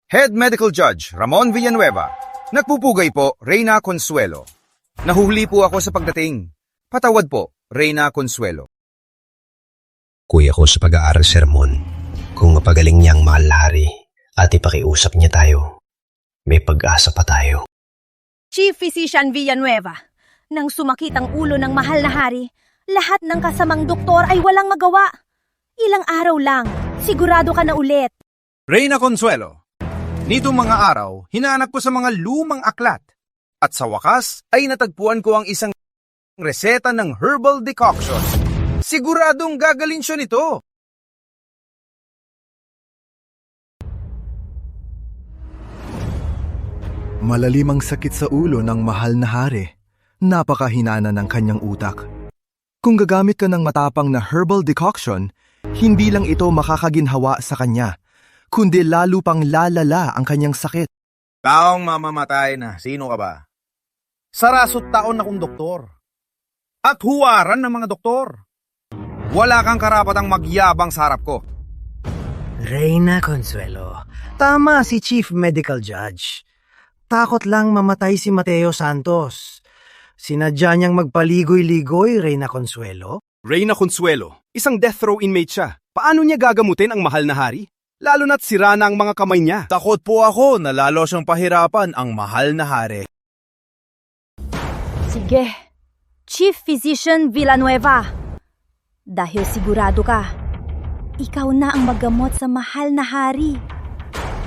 Speaker 20: Head Medical Judge Ramon Villanueva, nagpupugay po, Reyna Consuelo. Nahuhuli po ako sa pagdating. Patawad po, Reyna Consuelo.
Speaker 12: Kuya ko sa pag-aaral sermon, kung mapagaling niya ang mahal na hari at ipakiusap niya tayo, may pag-asa pa tayo.
Speaker 1: Chief Physician Villanueva, nang sumakit ang ulo ng mahal na hari, lahat ng kasamang doktor ay walang magawa. Ilang araw lang, sigurado ka na ulit.
Speaker 20: Reyna Consuelo, nitong mga araw, hinanap ko sa mga lumang aklat at sa wakas ay natagpuan ko ang isang reseta ng herbal decoction. Siguradong gagaling siya nito.
Speaker 2: Malalim ang sakit sa ulo ng mahal na hari. Napakahinana ng kanyang utak. Kung gagamit ka ng matapang na herbal decoction, hindi lang ito makakaginhawa sa kanya, kundi lalo pang lalala ang kanyang sakit.
Speaker 20: Taong mamamatay na, sino ka ba? Sarasot taon akong doktor. At huwaran ng mga doktor. Wala kang karapatang magyabang sa harap ko.
Speaker 16: Reyna Consuelo, tama si Chief Medical Judge. Takot lang mamatay si Mateo Santos. Sinadya niyang magpaligoy-ligoy, Reyna Consuelo?
Speaker 17: Reyna Consuelo, isang death row inmate siya. Paano niya gagamutin ang mahal na hari? Lalo na't sira na ang mga kamay niya.
Speaker 20: Takot po ako na lalo siyang pahirapan ang mahal na hari.
Speaker 1: Sige, Chief Physician Villanueva. Dahil sigurado ka, ikaw na ang maggamot sa mahal na hari.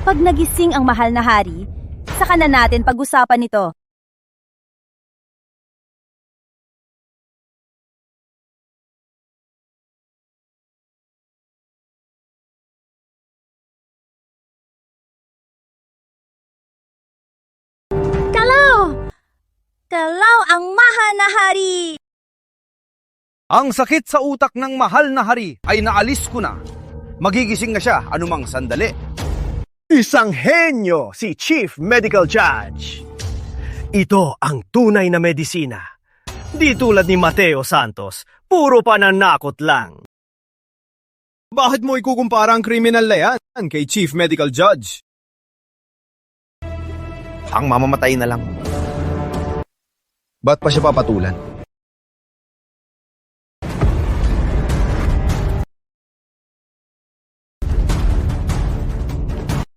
Speaker 1: Pag nagising ang mahal na hari, saka na natin pag-usapan ito. Kalaw ang mahal na hari!
Speaker 20: Ang sakit sa utak ng mahal na hari ay naalis ko na. Magigising na siya anumang sandali.
Speaker 5: Isang henyo si Chief Medical Judge. Ito ang tunay na medisina. Di tulad ni Mateo Santos, puro pananakot lang.
Speaker 20: Bakit mo ikukumpara ang kriminal na yan kay Chief Medical Judge? Ang mamamatay na lang. Ba't pa siya papatulan?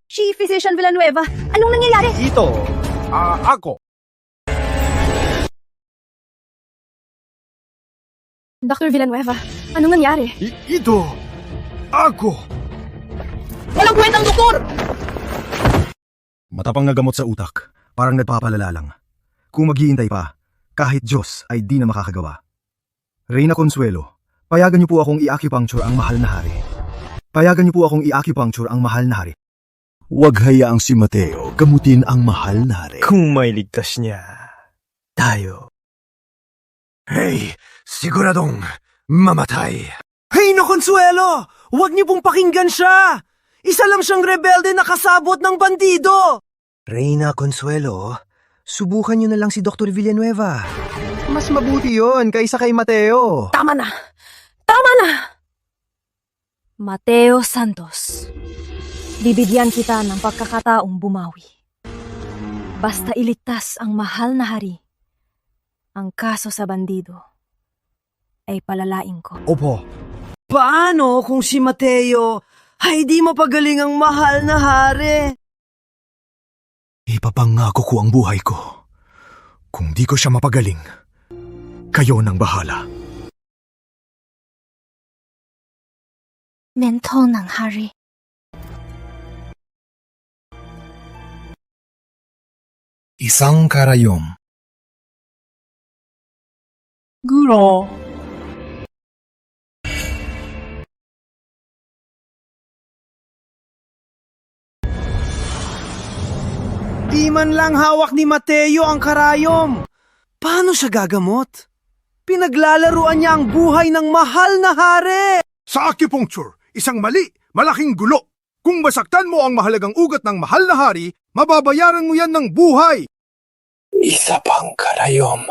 Speaker 1: Chief Physician Villanueva, anong nangyayari?
Speaker 20: Ito, ako.
Speaker 18: Dr. Villanueva, anong nangyari?
Speaker 2: Ito, ako.
Speaker 18: Walang kwentang doktor!
Speaker 5: Matapang na gamot sa utak, parang nagpapalala lang. Kung maghihintay pa, kahit Diyos ay di na makakagawa. Reyna Consuelo, payagan niyo po akong i-acupuncture ang mahal na hari. Payagan niyo po akong i-acupuncture ang mahal na hari.
Speaker 14: Huwag hayaang si Mateo gamutin ang mahal na hari.
Speaker 5: Kung may ligtas niya, tayo. Hey, siguradong mamatay.
Speaker 6: Reyna Consuelo! Huwag niyo pong pakinggan siya! Isa lang siyang rebelde na kasabot ng bandido!
Speaker 16: Reyna Consuelo, subukan niyo na lang si Dr. Villanueva.
Speaker 7: Mas mabuti yon kaysa kay Mateo.
Speaker 1: Tama na! Tama na! Mateo Santos, bibigyan kita ng pagkakataong bumawi. Basta iligtas ang mahal na hari, ang kaso sa bandido ay palalain ko.
Speaker 16: Opo. Paano kung si Mateo ay di mapagaling ang mahal na hari?
Speaker 5: Ipapangako ko ang buhay ko. Kung di ko siya mapagaling, kayo nang bahala.
Speaker 1: Mentor ng hari.
Speaker 5: Isang karayom.
Speaker 10: Guro.
Speaker 16: Di man lang hawak ni Mateo ang karayom. Paano siya gagamot? Pinaglalaruan niya ang buhay ng mahal na hari.
Speaker 5: Sa acupuncture, isang mali, malaking gulo. Kung masaktan mo ang mahalagang ugat ng mahal na hari, mababayaran mo yan ng buhay.
Speaker 8: Isa pang karayom.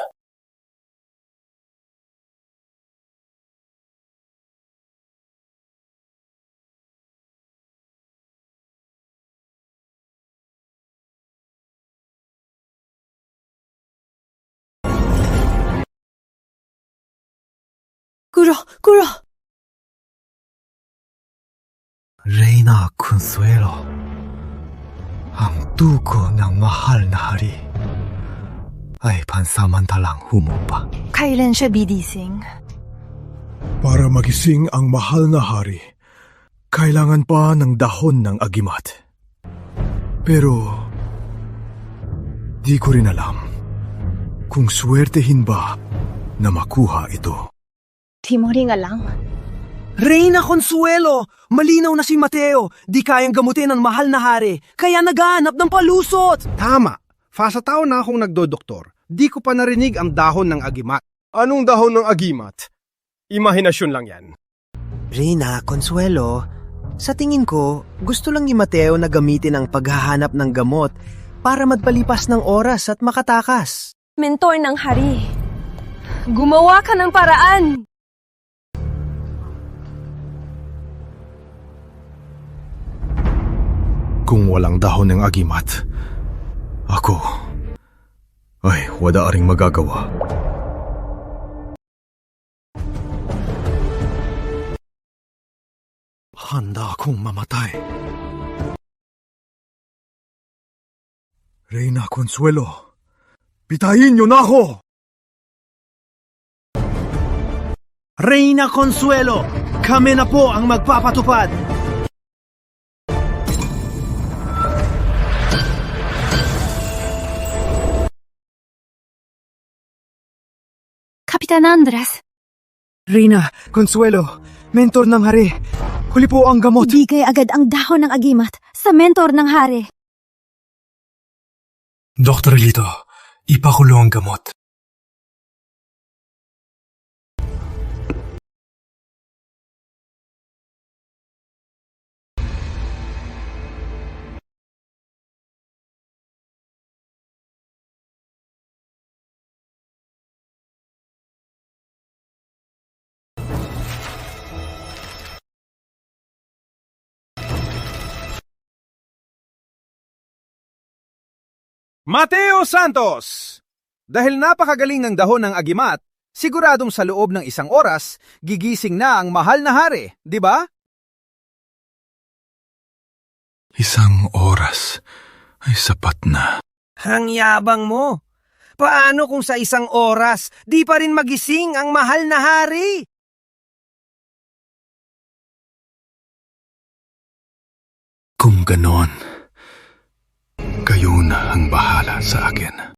Speaker 16: Guro.
Speaker 5: Reyna Consuelo, ang dugo ng mahal na hari ay pansamantalang humupa.
Speaker 1: Kailan siya bidising?
Speaker 5: Para magising ang mahal na hari, kailangan pa ng dahon ng agimat. Pero, di ko rin alam kung swertehin ba na makuha ito.
Speaker 1: Di mo rin alam.
Speaker 16: Reyna Consuelo, malinaw na si Mateo. Di kayang gamutin ang mahal na hari, kaya naghahanap ng palusot.
Speaker 5: Tama. Sa taon na akong nagdodoktor, di ko pa narinig ang dahon ng agimat. Anong dahon ng agimat? Imahinasyon lang yan.
Speaker 16: Reyna Consuelo, sa tingin ko, gusto lang ni Mateo na gamitin ang paghahanap ng gamot para magpalipas ng oras at makatakas.
Speaker 1: Mentor ng hari, gumawa ka ng paraan!
Speaker 5: Kung walang dahon ng agimat, ako ay wala ring magagawa. Handa akong mamatay. Reyna Consuelo, pitayin niyo na ako!
Speaker 16: Reyna Consuelo, kami na po ang magpapatupad.
Speaker 1: Kapitan Andres.
Speaker 10: Reyna, Consuelo, mentor ng hari. Huli po ang gamot.
Speaker 1: Bigay agad ang dahon ng agimat sa mentor ng hari.
Speaker 5: Dr. Lito, ipakulo ang gamot.
Speaker 20: Mateo Santos! Dahil napakagaling ng dahon ng agimat, siguradong sa loob ng 1 oras, gigising na ang mahal na hari, di ba?
Speaker 5: 1 oras ay sapat na.
Speaker 12: Ang yabang mo! Paano kung sa 1 oras, di pa rin magising ang mahal na hari?
Speaker 5: Kung ganon, kayo na ang bahala sa akin.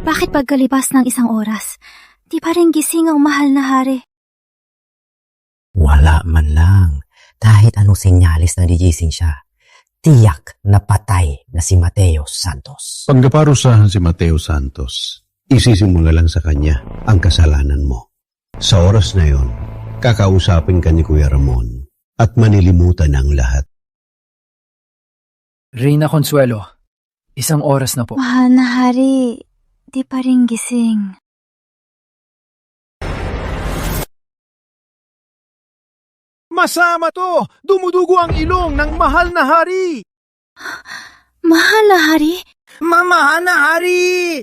Speaker 1: Bakit pagkalipas ng 1 oras, di pa rin gising ang mahal na hari?
Speaker 12: Wala man lang. Kahit anong senyalis na digising siya, tiyak na patay na si Mateo Santos.
Speaker 14: Pag naparusahan si Mateo Santos, isisimula lang sa kanya ang kasalanan mo. Sa oras na yon, kakausapin ka ni Kuya Ramon at manilimutan ang lahat.
Speaker 19: Reyna Consuelo, isang oras na po.
Speaker 21: Mahal na hari, di pa rin gising.
Speaker 5: Masama to! Dumudugo ang ilong ng mahal na hari!
Speaker 21: Mahal na hari?
Speaker 3: Mamahal na hari!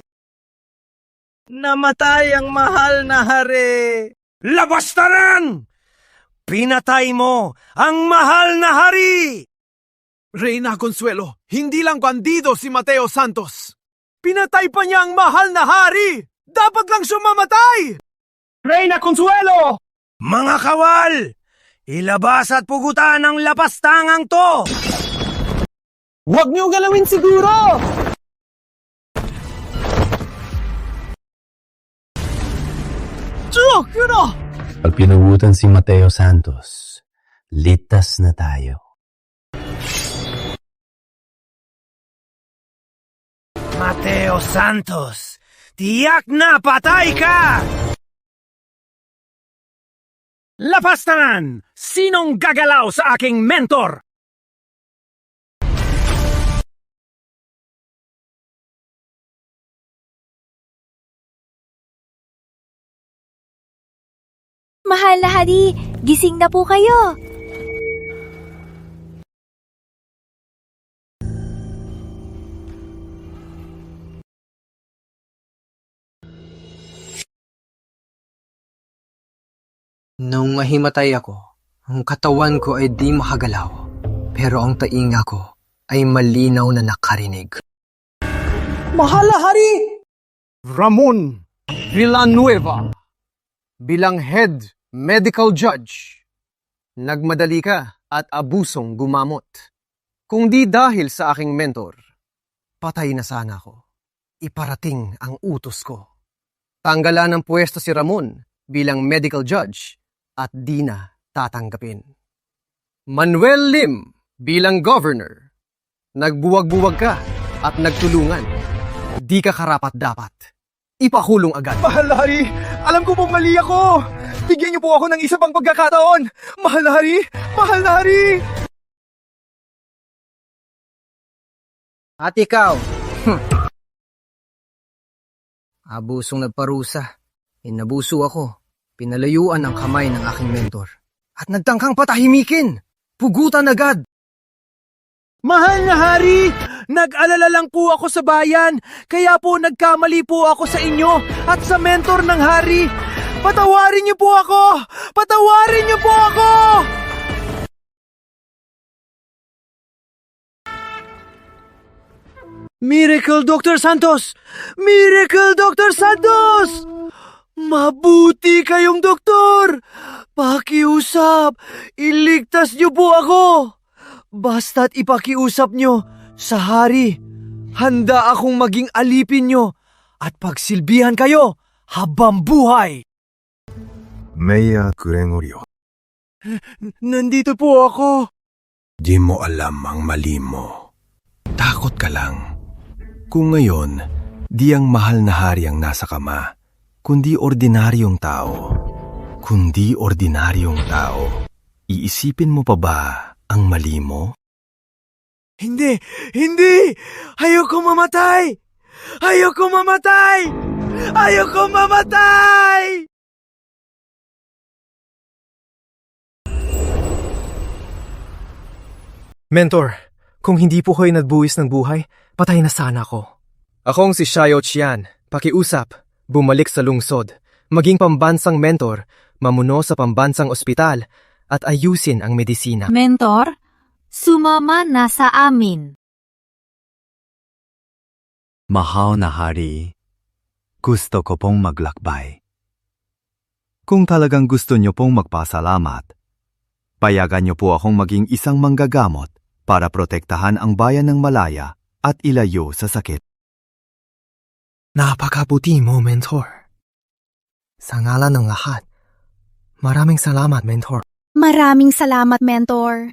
Speaker 6: Namatay ang mahal na hari!
Speaker 3: Labastaran! Pinatay mo ang mahal na hari!
Speaker 2: Reyna Consuelo, hindi lang bandido si Mateo Santos. Pinatay pa niya ang mahal na hari! Dapat lang siya mamatay!
Speaker 6: Reyna Consuelo!
Speaker 3: Mga kawal! Ilabas at pugutan ang lapastangang to!
Speaker 6: Huwag niyo galawin siguro!
Speaker 11: Pag pinugutan si Mateo Santos, litas na tayo.
Speaker 3: Mateo Santos, tiyak na patay ka! Lapastanan! Sinong gagalaw sa aking mentor?
Speaker 1: Mahal na hari, gising na po kayo.
Speaker 16: Nung mahimatay ako, ang katawan ko ay di makagalaw, pero ang tainga ko ay malinaw na nakarinig.
Speaker 10: Mahal na hari!
Speaker 16: Ramon Villanueva, bilang head medical judge, nagmadali ka at abusong gumamot. Kung di dahil sa aking mentor, patay na sana ako. Iparating ang utos ko. Tanggalan ng pwesto si Ramon bilang medical judge at di na tatanggapin. Manuel Lim bilang governor, nagbuwag-buwag ka at nagtulungan. Di ka karapat-dapat. Ipakulong agad.
Speaker 2: Mahal na hari, alam ko pong mali ako. Bigyan niyo po ako ng isa pang pagkakataon. Mahal na hari, mahal na hari.
Speaker 16: At ikaw, abusong nagparusa. Inabuso ako. Pinalayuan ang kamay ng aking mentor. At nagtangkang patahimikin. Pugutan agad.
Speaker 6: Mahal na hari! Nag-alala lang po ako sa bayan, kaya po nagkamali po ako sa inyo at sa mentor ng hari. Patawarin niyo po ako! Patawarin niyo po ako! Miracle Dr. Santos! Miracle Dr. Santos! Mabuti kayong doktor! Pakiusap! Iligtas niyo po ako! Basta't ipakiusap nyo sa hari, handa akong maging alipin nyo at pagsilbihan kayo habang buhay.
Speaker 5: Mayor Gregorio,
Speaker 6: Nandito po ako.
Speaker 5: di mo alam ang mali mo. Takot ka lang. Kung ngayon, di ang mahal na hari ang nasa kama, kundi ordinaryong tao. Kundi ordinaryong tao. Iisipin mo pa ba ang mali mo?
Speaker 6: Hindi! Hindi! Ayoko mamatay! Ayoko mamatay! Ayoko mamatay!
Speaker 2: Mentor, kung hindi po kayo nagbuwis ng buhay, patay na sana ako. Akong si Xiao Qian, pakiusap, bumalik sa lungsod, maging pambansang mentor, mamuno sa pambansang ospital, at ayusin ang medisina.
Speaker 21: Mentor, sumama na sa amin.
Speaker 7: Mahal na hari, gusto ko pong maglakbay. Kung talagang gusto niyo pong magpasalamat, payagan niyo po akong maging isang manggagamot para protektahan ang bayan ng Malaya at ilayo sa sakit.
Speaker 16: Napakabuti mo, mentor. Sa ngalan ng lahat, maraming salamat, mentor.
Speaker 21: Maraming salamat, mentor.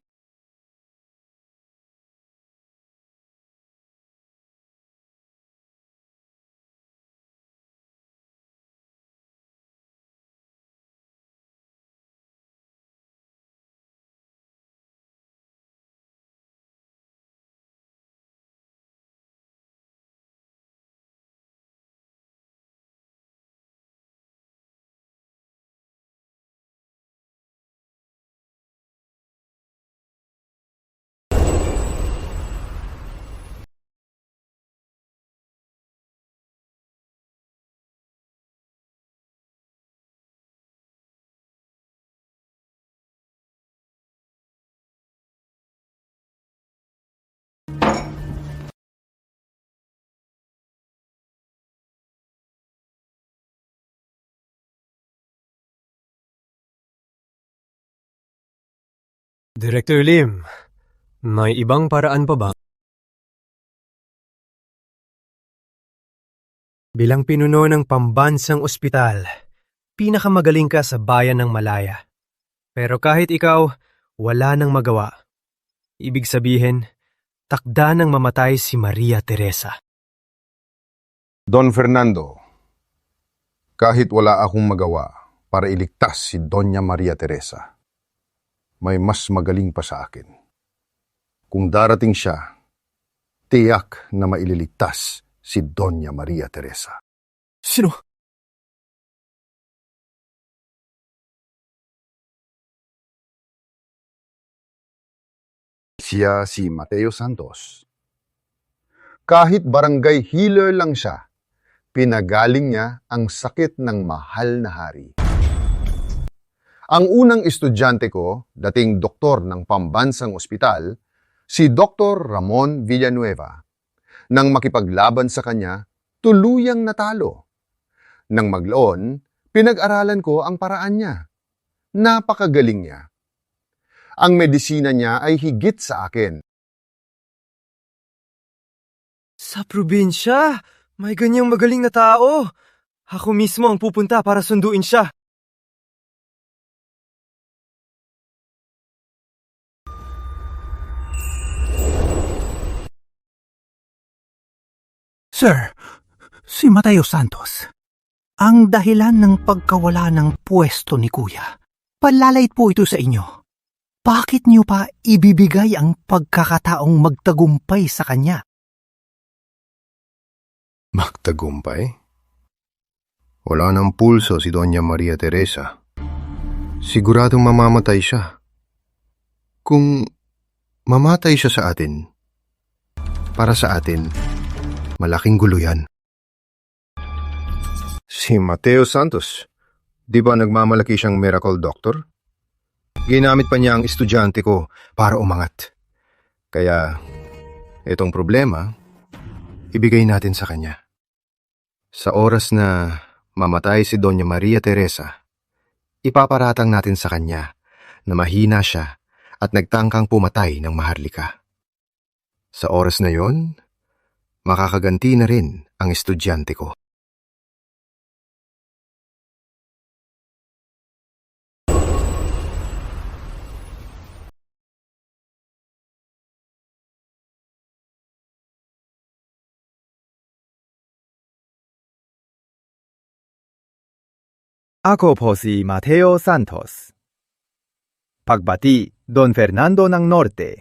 Speaker 4: Director Lim, may ibang paraan pa ba? Bilang pinuno ng pambansang ospital, pinakamagaling ka sa bayan ng Malaya. Pero kahit ikaw, wala nang magawa. Ibig sabihin, takda nang mamatay si Maria Teresa.
Speaker 15: Don Fernando, kahit wala akong magawa para iligtas si Doña Maria Teresa, may mas magaling pa sa akin. Kung darating siya, tiyak na maililigtas si Doña Maria Teresa.
Speaker 2: Sino?
Speaker 15: Siya si Mateo Santos. Kahit barangay healer lang siya, pinagaling niya ang sakit ng mahal na hari. Ang unang estudyante ko, dating doktor ng pambansang ospital, si Dr. Ramon Villanueva. Nang makipaglaban sa kanya, tuluyang natalo. Nang magloon, pinag-aralan ko ang paraan niya. Napakagaling niya. Ang medisina niya ay higit sa akin.
Speaker 4: Sa probinsya, may ganyang magaling na tao. Ako mismo ang pupunta para sunduin siya.
Speaker 9: Sir, si Mateo Santos. Ang dahilan ng pagkawala ng pwesto ni Kuya. Palalait po ito sa inyo. Bakit niyo pa ibibigay ang pagkakataong magtagumpay sa kanya?
Speaker 15: Magtagumpay? Wala nang pulso si Doña Maria Teresa. Siguradong mamamatay siya. Kung mamatay siya sa atin, para sa atin, malaking gulo yan. Si Mateo Santos, di ba nagmamalaki siyang miracle doctor? Ginamit pa niya ang estudyante ko para umangat. Kaya, itong problema, ibigay natin sa kanya. Sa oras na mamatay si Doña Maria Teresa, ipaparatang natin sa kanya na mahina siya at nagtangkang pumatay ng maharlika. Sa oras na yon, makakaganti na rin ang estudyante ko.
Speaker 22: Ako po si Mateo Santos. Pagbati, Don Fernando ng Norte.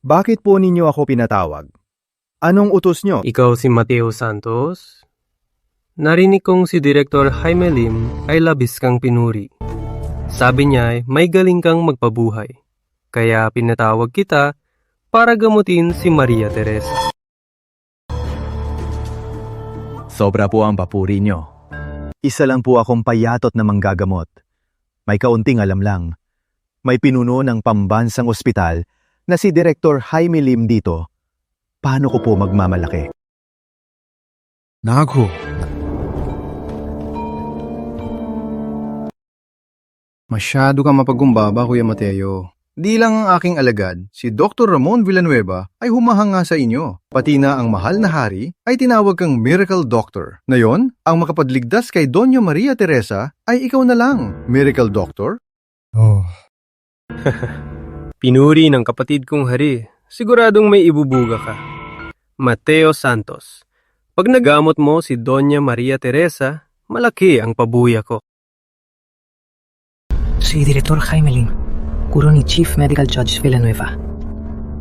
Speaker 22: Bakit po ninyo ako pinatawag? Anong utos nyo?
Speaker 4: Ikaw si Mateo Santos? Narinig kong si Director Jaime Lim ay labis kang pinuri. Sabi niya ay may galing kang magpabuhay. Kaya pinatawag kita para gamutin si Maria Teresa.
Speaker 22: Sobra po ang papuri nyo. Isa lang po akong payatot na manggagamot. May kaunting alam lang. May pinuno ng pambansang ospital na si Director Jaime Lim dito. Paano ko po magmamalaki?
Speaker 5: Naku. Masyado kang mapagumbaba, Kuya Mateo. Di lang ang aking alagad, si Dr. Ramon Villanueva ay humahanga sa inyo. Pati na ang mahal na hari ay tinawag kang miracle doctor. Ngayon, ang makapadligdas kay Doña Maria Teresa ay ikaw na lang, miracle doctor?
Speaker 4: Oh. Pinuri ng kapatid kong hari. Siguradong may ibubuga ka. Mateo Santos. Pag nagamot mo si Doña Maria Teresa, malaki ang pabuya ko.
Speaker 23: Si Director Jaime Lim, guro ni Chief Medical Judge Villanueva.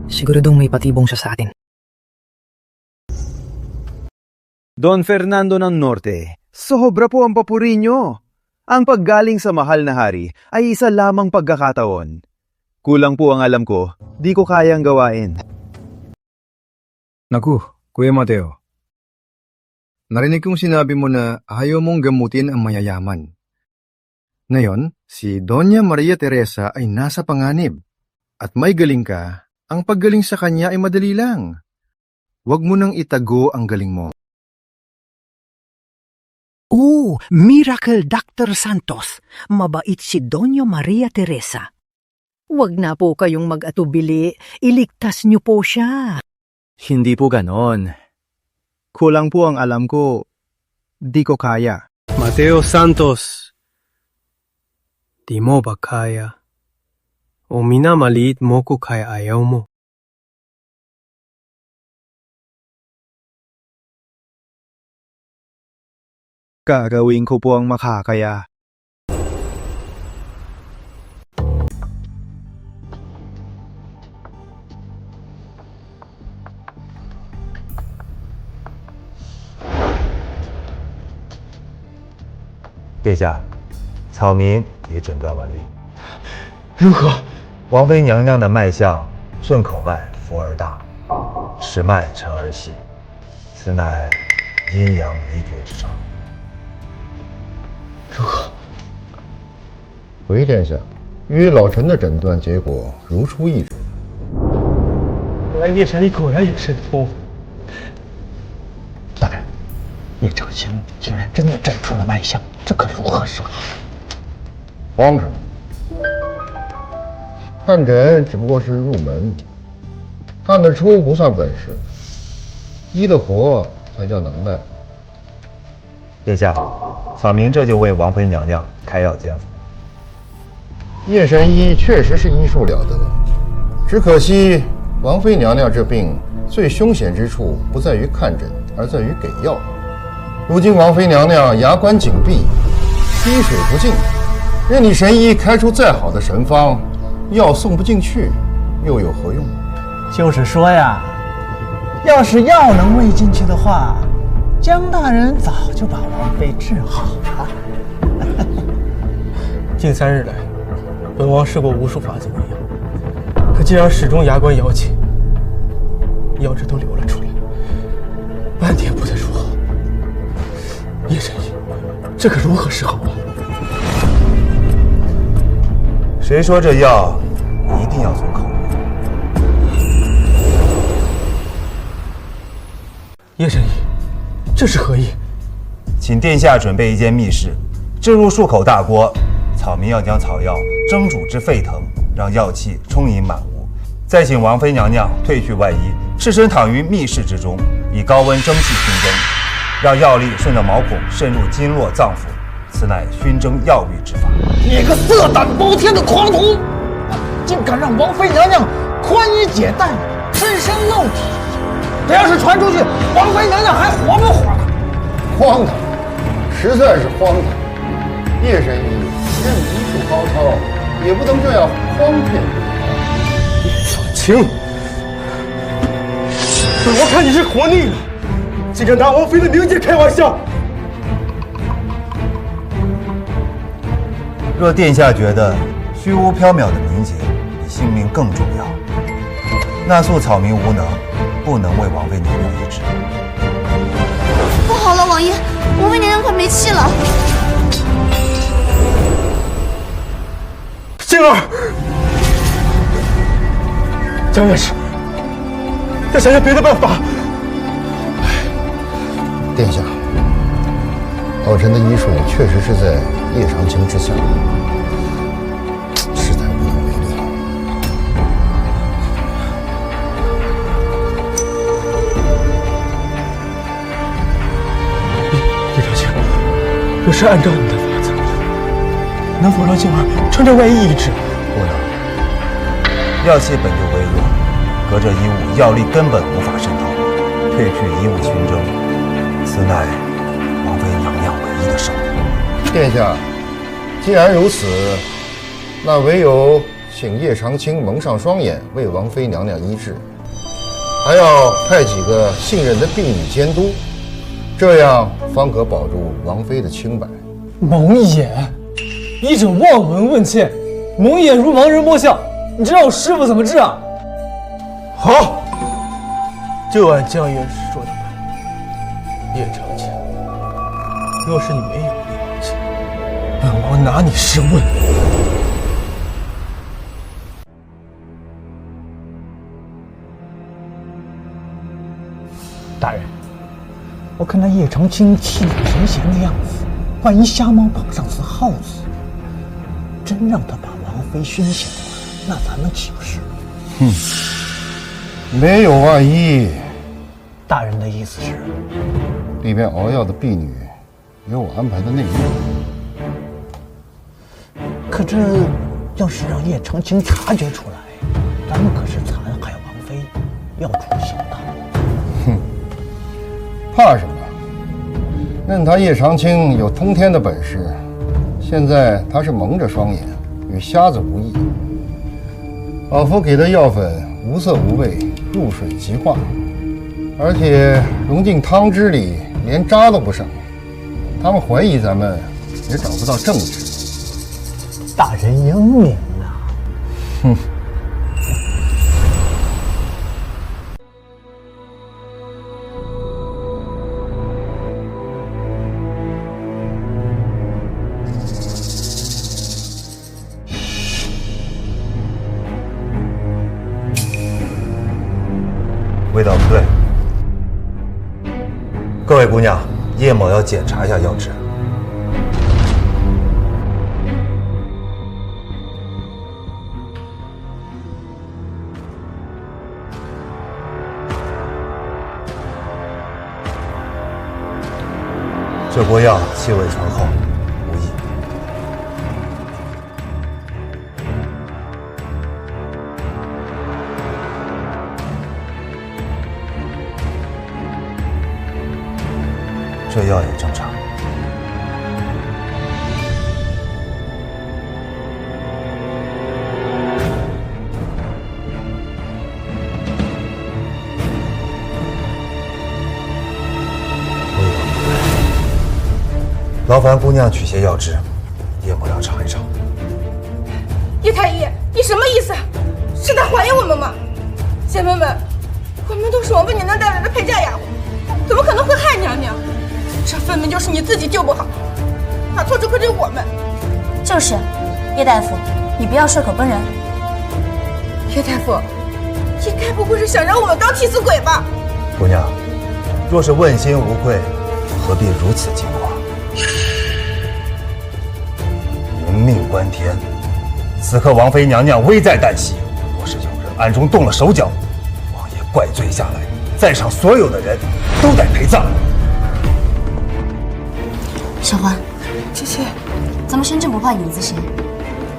Speaker 23: Siguradong may patibong siya sa atin.
Speaker 22: Don Fernando ng Norte, sobra po ang papuri nyo. Ang paggaling sa mahal na hari ay isa lamang pagkakataon. Kulang po ang alam ko, di ko kayang gawain.
Speaker 5: Naku, Kuya Mateo. Narinig kong sinabi mo na ayaw mong gamutin ang mayayaman. Ngayon, si Doña Maria Teresa ay nasa panganib. At may galing ka, ang paggaling sa kanya ay madali lang. Huwag mo nang itago ang galing mo.
Speaker 24: Miracle Dr. Santos. Mabait si Doña Maria Teresa.
Speaker 16: Huwag na po kayong mag-atubili. Iligtas niyo po siya.
Speaker 22: Hindi po ganon. Kulang po ang alam ko. Di ko kaya.
Speaker 2: Mateo Santos, di mo ba kaya? O minamaliit mo ko kaya ayaw mo?
Speaker 22: Gagawin ko po ang makakaya.
Speaker 13: 殿下，草民已诊断完毕。
Speaker 2: 如何？
Speaker 13: 王妃娘娘的脉象顺口脉浮而大，实脉沉而细，此乃阴阳离绝之症。
Speaker 2: 如何？
Speaker 15: 回殿下，与老臣的诊断结果如出一辙。
Speaker 2: 看来叶神医果然有神通。
Speaker 9: 大人，叶长青居然真的诊出了脉象，这可如何是好？
Speaker 15: 皇上，看诊只不过是入门，看得出不算本事，医得活才叫能耐。
Speaker 13: 殿下，草民这就为王妃娘娘开药煎服。
Speaker 15: 叶神医确实是医术了得，只可惜王妃娘娘这病最凶险之处不在于看诊，而在于给药。如今王妃娘娘牙关紧闭，滴水不进，任你神医开出再好的神方，药送不进去，又有何用？
Speaker 9: 就是说呀，要是药能喂进去的话，江大人早就把王妃治好了。
Speaker 2: 近3日来，本王试过无数法子喂药，可竟然始终牙关咬紧，药汁都流了出来，半点不得入喉。叶神医，这可如何是好啊？
Speaker 13: 谁说这药一定要从口入？
Speaker 2: 叶神医，这是何意？
Speaker 13: 请殿下准备一间密室，置入数口大锅，草民要将草药蒸煮至沸腾，让药气充盈满屋，再请王妃娘娘褪去外衣，赤身躺于密室之中，以高温蒸汽熏蒸，让药力顺着毛孔渗入经络脏腑，此乃熏蒸药浴之法。
Speaker 9: 你个色胆包天的狂徒，竟敢让王妃娘娘宽衣解带、赤身露体！这要是传出去，王妃娘娘还活不活了？
Speaker 15: 荒唐，实在是荒唐！叶神医任医术高超，也不能这样诓骗人。
Speaker 2: 叶长青，本王看你是活腻了，竟敢拿王妃的名节开玩笑！
Speaker 13: 若殿下觉得虚无缥缈的名节比性命更重要，那诉草民无能，不能为王妃娘娘医治。
Speaker 1: 不好了，王爷，王妃娘娘快没气了。
Speaker 2: 静儿，江院士，再想想别的办法。
Speaker 15: 殿下，老臣的医术确实是在叶长青之下，实在无能为力。
Speaker 2: 叶长青，若是按照你的法子，能否让静儿穿着外衣医治？
Speaker 13: 不能，药气本就微弱，隔着衣物，药力根本无法渗透。褪去衣物熏蒸，此乃王妃娘娘唯一的手段。
Speaker 15: 殿下，既然如此，那唯有请叶长青蒙上双眼，为王妃娘娘医治，还要派几个信任的婢女监督，这样方可保住王妃的清白。
Speaker 2: 蒙眼，医者望闻问切，蒙眼如盲人摸象，你这让我师傅怎么治啊？好，就按江院士说的办。叶长青，若是你没有力气，本王拿你试问。
Speaker 9: 大人，我看那叶长青气定神闲的样子，万一瞎猫碰上死耗子，真让他把王妃熏醒了，
Speaker 8: 那咱们岂不是？
Speaker 17: 没有万一。
Speaker 8: 大人的意思是，
Speaker 17: 里边熬药的婢女有我安排的内应。
Speaker 8: 可这要是让叶长青察觉出来，咱们可是残害王妃，要出刑的。
Speaker 17: 怕什么？任他叶长青有通天的本事，现在他是蒙着双眼，与瞎子无异。老夫给的药粉无色无味，入水即化，而且融进汤汁里，连渣都不剩。他们怀疑咱们，也找不到证据。
Speaker 8: 大人英明啊！
Speaker 17: 哼。
Speaker 13: 味道不对。各位姑娘，叶某要检查一下药质。这锅药气味醇厚，无异。这药也正常。劳烦姑娘取些药汁，叶某要尝一尝。
Speaker 18: 叶太医，你什么意思？是在怀疑我们吗？姐妹们，我们都是王妃娘娘带来的陪嫁丫鬟，怎么可能会害娘娘？这分明就是你自己救不好，把错只归咎我们。
Speaker 24: 就是，叶大夫，你不要血口喷人。
Speaker 18: 叶大夫，你该不会是想让我们当替死鬼吧？
Speaker 13: 姑娘，若是问心无愧，何必如此惊慌？人命关天，此刻王妃娘娘危在旦夕，若是有人暗中动了手脚，王爷怪罪下来，在场所有的人都得陪葬。
Speaker 24: 小欢，
Speaker 18: 姐姐，
Speaker 24: 咱们身正不怕影子斜。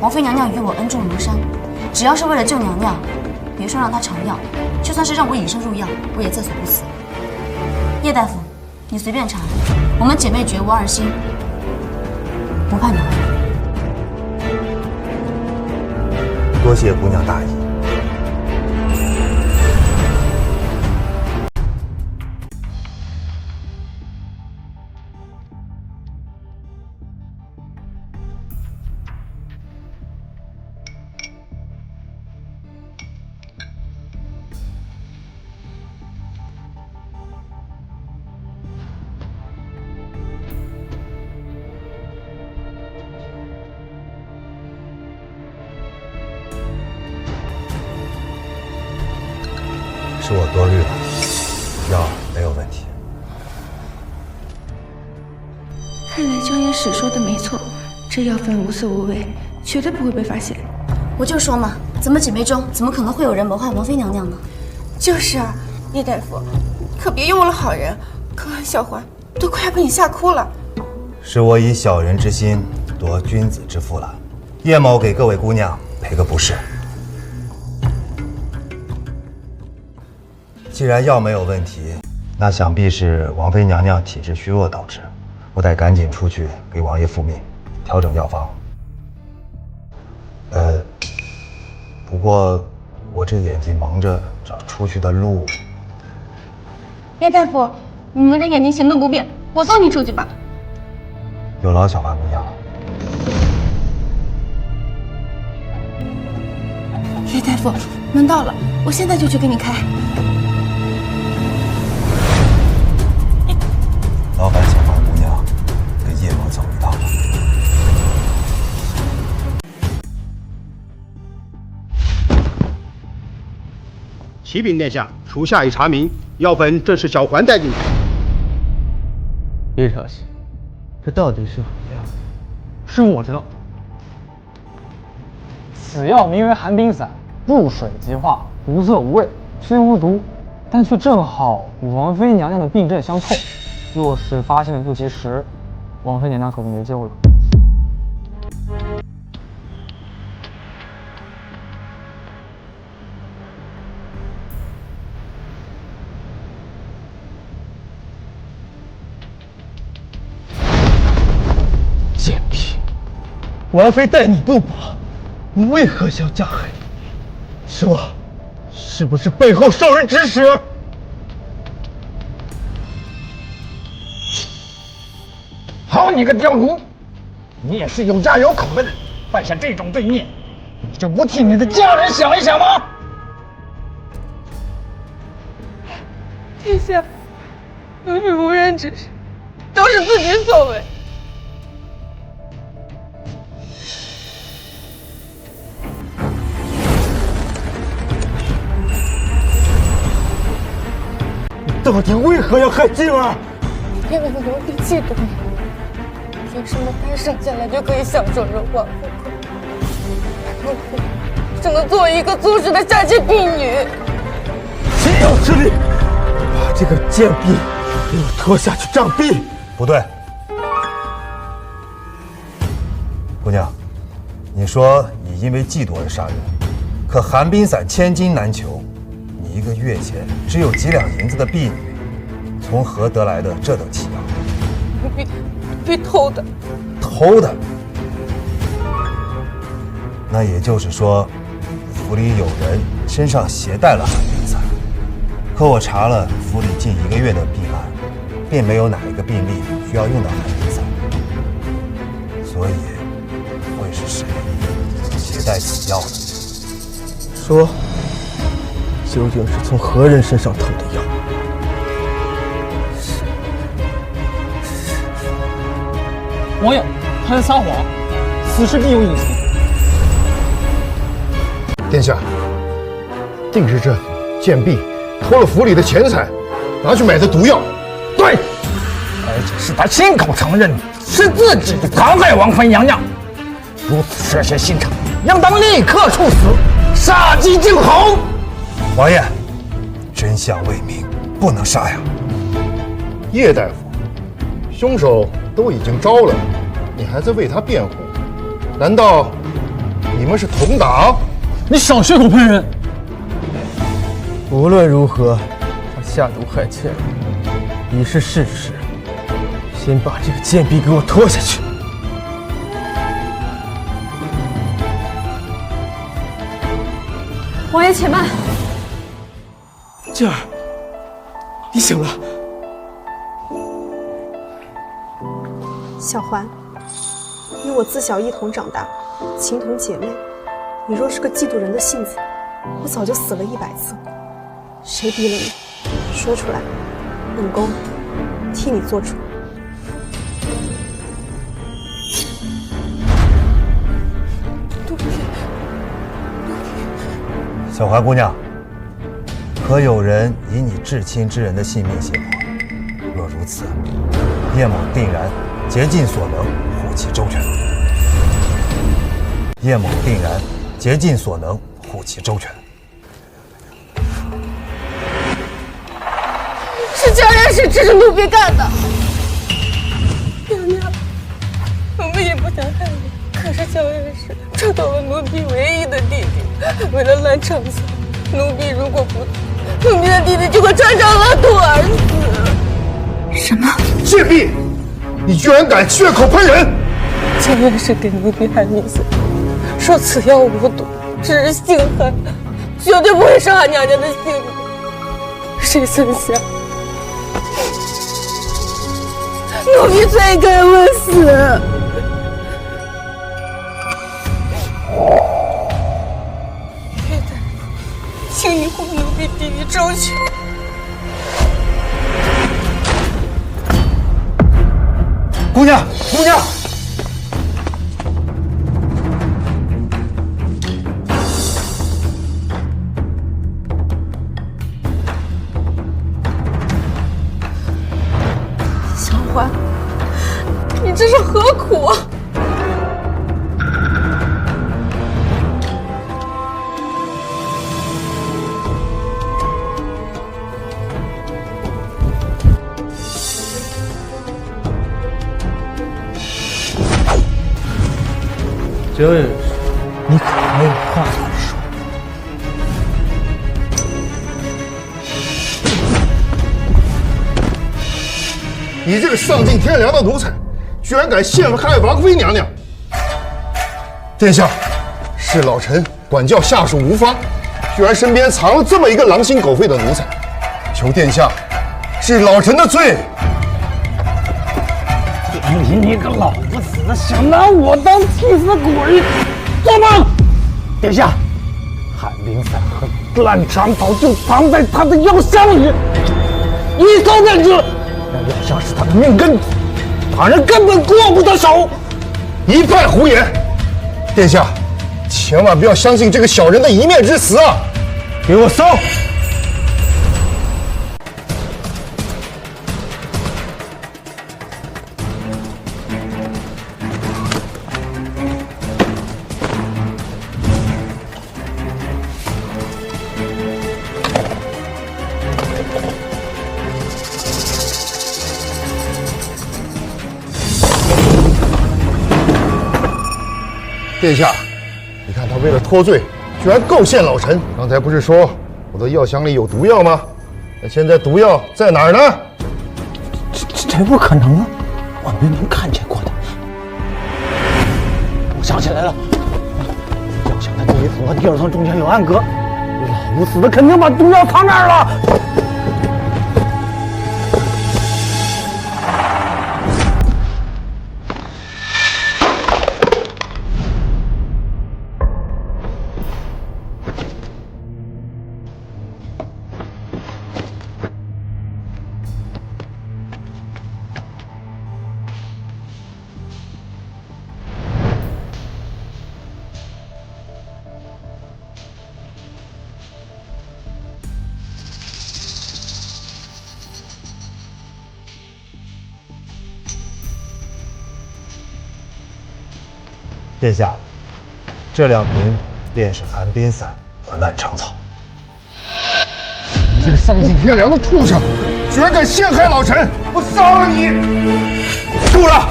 Speaker 24: 王妃娘娘与我恩重如山，只要是为了救娘娘，别说让她尝药，就算是让我以身入药，我也在所不辞。叶大夫，你随便查，我们姐妹绝无二心，不怕娘娘。
Speaker 13: 多谢姑娘大义。是我多虑了，药没有问题。
Speaker 18: 看来张野史说的没错，这药粉无色无味，绝对不会被发现。
Speaker 24: 我就说嘛，咱们姐妹中怎么可能会有人谋害王妃娘娘呢？
Speaker 18: 就是啊，叶大夫，可别用了好人，可恩小环都快要被你吓哭了。
Speaker 13: 是我以小人之心夺君子之腹了。叶某给各位姑娘赔个不是。既然药没有问题，那想必是王妃娘娘体质虚弱导致。我得赶紧出去给王爷复命，调整药方。不过我这眼睛蒙着，找出去的路。
Speaker 18: 叶大夫，你蒙着眼睛行动不便，我送你出去吧。
Speaker 13: 有劳小花姑娘了。
Speaker 18: 叶大夫，门到了，我现在就去给你开。
Speaker 13: 劳烦小花姑娘跟叶某走一趟吧。
Speaker 25: 启禀殿下，属下已查明，药粉正是小环带进去。
Speaker 10: 叶少熙，这到底是何药？是我的。
Speaker 11: 此药名为寒冰散，入水即化，无色无味，虽无毒，但却正好与王妃娘娘的病症相凑。若是发现不及时，王妃娘娘可就没救了。
Speaker 8: 贱婢，王妃待你不薄，你为何想加害？说，是不是背后受人指使？好你个刁奴，你也是有家有口的人，犯下这种罪孽，你就不替你的家人想一想吗？
Speaker 18: 殿下，奴婢无人指使，都是自己所为。
Speaker 8: 你到底为何要害靖儿？
Speaker 18: 因为奴婢嫉妒你，凭什么单生下来就可以享受荣华富贵？奴婢只能做一个粗使的下贱婢女。
Speaker 8: 岂有此理！把这个贱婢给我拖下去杖毙！
Speaker 13: 不对，姑娘，你说你因为嫉妒而杀人，可寒冰散千金难求，你一个月前只有几两银子的婢女，从何得来的这等奇药？
Speaker 18: 奴婢偷的。
Speaker 13: 偷的？那也就是说，府里有人身上携带了寒冰散。可我查了府里近1个月的病案，并没有哪一个病例需要用到寒冰散，所以会是谁携带此药的？
Speaker 8: 说，究竟是从何人身上偷的药？
Speaker 11: 王爷，他在撒谎，此事必有隐情。
Speaker 17: 殿下，定是这贱婢偷了府里的钱财，拿去买的毒药。
Speaker 8: 对，而且是他亲口承认，是自己残害王妃娘娘。如此涉嫌心肠，应当立刻处死，杀鸡儆猴。
Speaker 13: 王爷，真相未明，不能杀呀。
Speaker 17: 叶大夫，凶手都已经招了，你还在为他辩护？难道你们是同党？
Speaker 11: 你少血口喷人！
Speaker 8: 无论如何，他下毒害妾已是事实。先把这个贱婢给我拖下去。
Speaker 18: 王爷且慢。
Speaker 2: 静儿，你醒了。
Speaker 12: 小环，你我自小一同长大，情同姐妹。你若是个嫉妒人的性子，我早就死了100次。谁逼了你？说出来，本宫替你做主。
Speaker 13: 小华姑娘，可有人以你至亲之人的性命胁迫？若如此，叶某定然竭尽所能护其周全。叶某定然竭尽所能护其周全。
Speaker 18: 是家人是指使奴婢干的。娘娘，奴婢也不想害你，可是小人是抓到了奴婢唯一的弟弟，为了拦场子，奴婢如果不死，奴婢的弟弟就会穿上额头而死。
Speaker 12: 什么？
Speaker 17: 贱婢，你居然敢血口喷人！
Speaker 18: 家人是给奴婢寒冰散，说此药无毒，只是性寒，绝对不会伤害娘娘的性命。谁曾想，奴婢罪该万死。岳大夫，请你护奴婢弟弟周全。
Speaker 8: 姑娘，姑娘！
Speaker 18: 小环，你这是何苦啊？
Speaker 8: 这时你可还有话要说。
Speaker 15: 你这个丧尽天良的奴才，居然敢陷害王妃娘娘！殿下，是老臣管教下属无方，居然身边藏了这么一个狼心狗肺的奴才，求殿下治老臣的罪。
Speaker 8: 典礼，你个老不死的，想拿我当替死鬼，做梦！殿下，寒冰伞和烂长草就藏在他的药箱里，一搜便知。那药箱是他的命根子，旁人根本过不得手。
Speaker 15: 一派胡言！殿下，千万不要相信这个小人的一面之词啊！
Speaker 8: 给我搜！
Speaker 15: 殿下，你看他为了脱罪，居然构陷老臣。刚才不是说我的药箱里有毒药吗？那现在毒药在哪儿呢？
Speaker 8: 这不可能啊！我明明看见过的。我想起来了，药箱的第一层和第二层中间有暗格，老不死的肯定把毒药藏那儿了。
Speaker 13: 殿下，这2瓶便是寒冰伞和烂长草。
Speaker 15: 你这个丧尽天良的畜生，居然敢陷害老臣！我杀了你！
Speaker 8: 够了！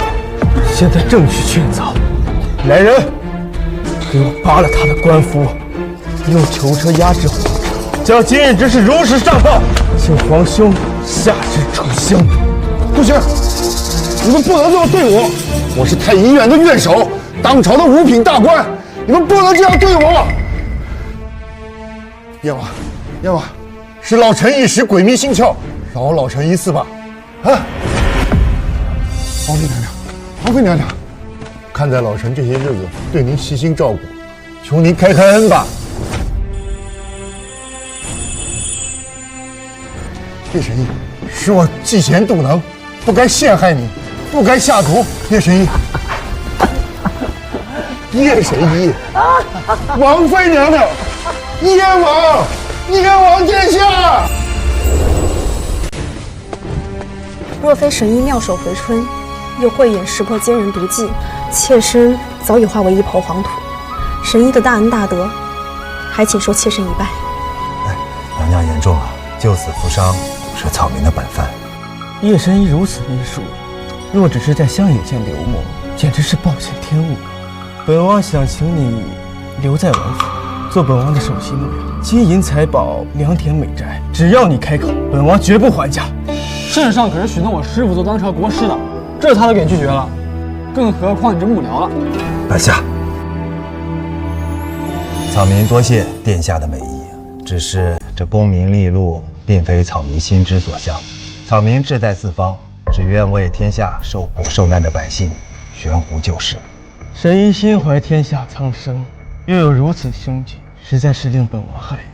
Speaker 8: 现在正去劝造。来人，给我扒了他的官服，用囚车押至皇城，将今日之事如实上报，请皇兄下旨处刑。
Speaker 15: 不行，你们不能这么对我！我是太医院的院守，当朝的五品大官，你们不能这样对我！燕王，燕王，是老臣一时鬼迷心窍，饶老臣一次吧！啊！王妃娘娘，王妃娘娘，看在老臣这些日子对您悉心照顾，求您开恩吧！叶神医，是我嫉贤妒能，不该陷害你，不该下毒。叶神医。叶神医，王妃娘娘，燕王，燕王殿下。
Speaker 12: 若非神医妙手回春，又慧眼识破奸人毒计，妾身早已化为一抔黄土。神医的大恩大德，还请受妾身一拜。
Speaker 13: 娘娘言重了，救死扶伤是草民的本分。
Speaker 8: 叶神医如此医术，若只是在乡野间流没，简直是暴殄天物。本王想请你留在王府，做本王的首席幕僚，金银财宝、良田美宅，只要你开口，本王绝不还价。
Speaker 11: 圣上可是许诺我师傅做当朝国师的，这他都给拒绝了，更何况你这幕僚了。
Speaker 13: 摆下。草民多谢殿下的美意，只是这功名利禄并非草民心之所向。草民志在四方，只愿为天下受苦受难的百姓悬壶救世。
Speaker 8: 神医心怀天下苍生，又有如此凶举，实在是令本王汗颜。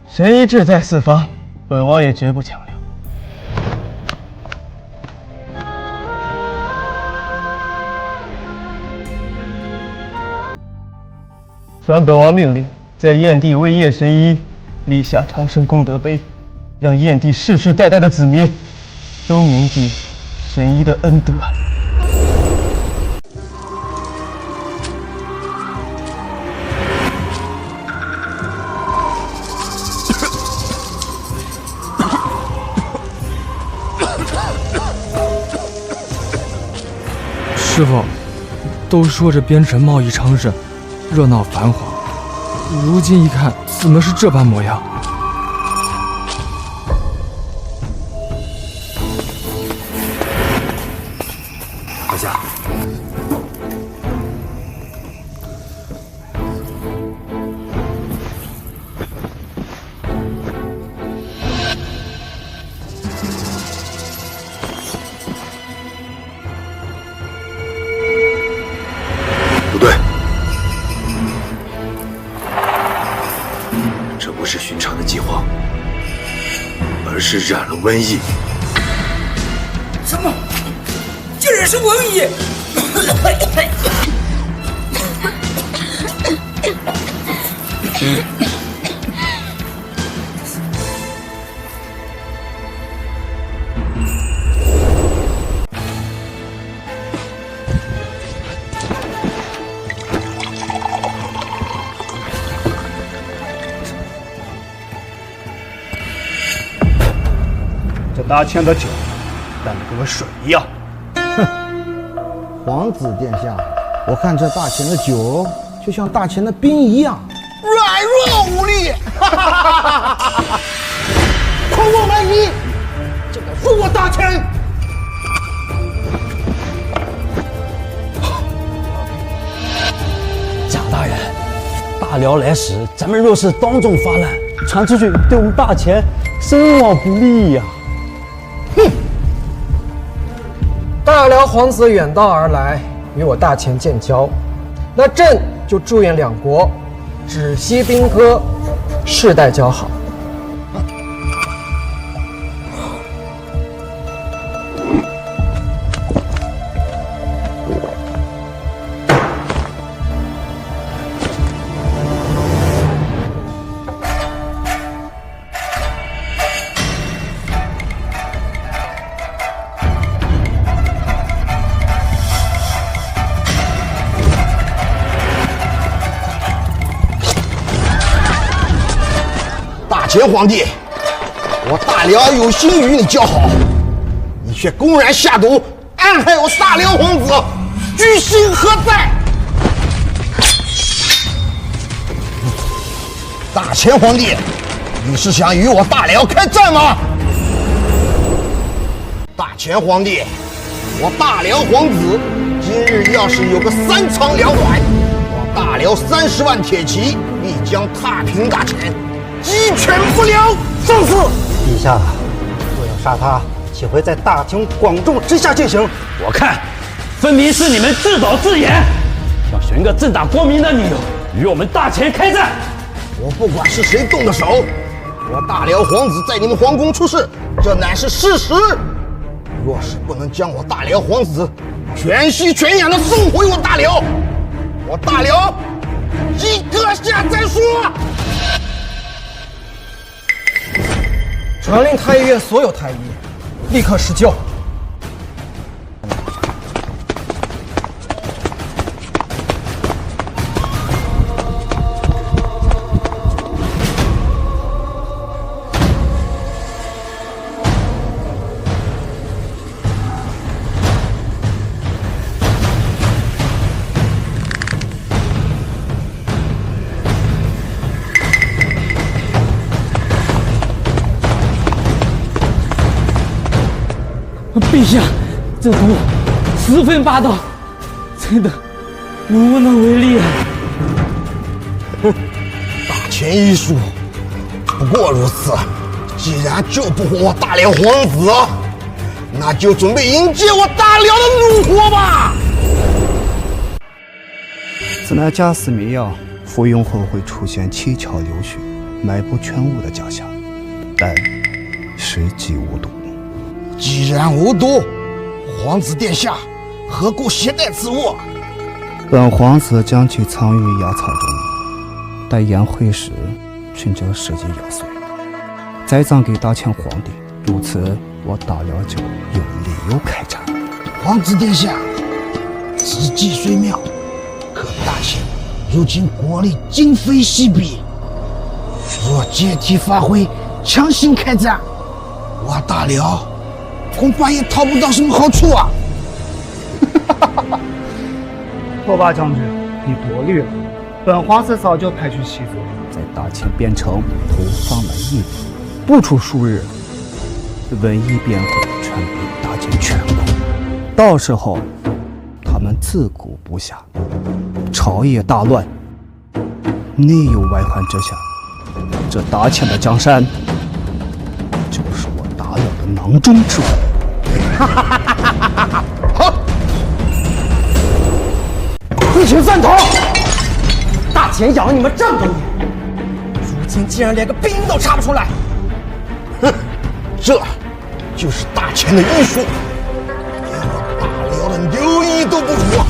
Speaker 8: 神医志在四方，本王也绝不强留。传本王命令，在燕地为叶神医立下长生功德碑，让燕地世世代代的子民都铭记神医的恩德。
Speaker 2: 师傅，都说着边城贸易昌盛，热闹繁华，如今一看，怎么是这般模样？
Speaker 5: 阁下，
Speaker 15: 不对，这不是寻常的饥荒，而是染了瘟疫。
Speaker 18: 什么？竟然是瘟疫！
Speaker 25: 这大钱的酒淡得跟水一样。
Speaker 8: 皇子殿下，我看这大钱的酒就像大钱的兵一样
Speaker 18: 软弱无力，
Speaker 8: 口沫蛮夷，
Speaker 18: 这个负我大钱！
Speaker 3: 蒋大人，大辽来时，咱们若是当众发难，传出去对我们大钱声望不利呀。
Speaker 10: 哼！大辽皇子远道而来，与我大钱建交，那朕就祝愿两国止息兵戈，世代交好。
Speaker 8: 前皇帝，我大辽有心与你交好，你却公然下毒，暗害我大辽皇子，居心何在？大前皇帝，你是想与我大辽开战吗？大前皇帝，我大辽皇子今日要是有个3长2短，我大辽30万铁骑必将踏平大前。鸡犬不留！上司，
Speaker 3: 陛下，若要杀他，岂会在大庭广众之下进行？我看，分明是你们自导自演，想寻个正大光明的理由与我们大钱开战。
Speaker 8: 我不管是谁动的手，我大辽皇子在你们皇宫出事，这乃是事实。若是不能将我大辽皇子全息全养的送回我大辽，我大辽一阁下再说。
Speaker 10: 传令太医院所有太医，立刻施救。
Speaker 3: 陛下，这毒十分霸道，真的无能为力啊！
Speaker 8: 大钱医术不过如此，既然救不活我大辽皇子，那就准备迎接我大辽的怒火吧！
Speaker 9: 此乃假死迷药，服用后会出现七窍流血、脉不全无的假象，但实际无毒。
Speaker 8: 既然无毒，皇子殿下何故携带此物？
Speaker 9: 本皇子将其藏于药草中，待宴会时寻找时机咬碎，再葬给大前皇帝。如此，我大辽就有理由开战。
Speaker 8: 皇子殿下，此计虽妙，可大前如今国力今非昔比，若借题发挥，强行开战，我大辽恐怕也讨不到什么好处啊！拓跋将军，你多虑了。本皇子早就派去西泽，
Speaker 3: 在大秦边城投放了一笔，不出数日，瘟疫便会传遍大秦全国。到时候，他们自顾不暇，朝野大乱，内有外患之下，这大秦的江山，就是我大辽的囊中之物。
Speaker 8: 好，一群饭桶！大秦养了你们这么多年，如今竟然连个兵都查不出来！
Speaker 17: 哼，这就是大秦的艺术，连我大辽的刘仪都不服。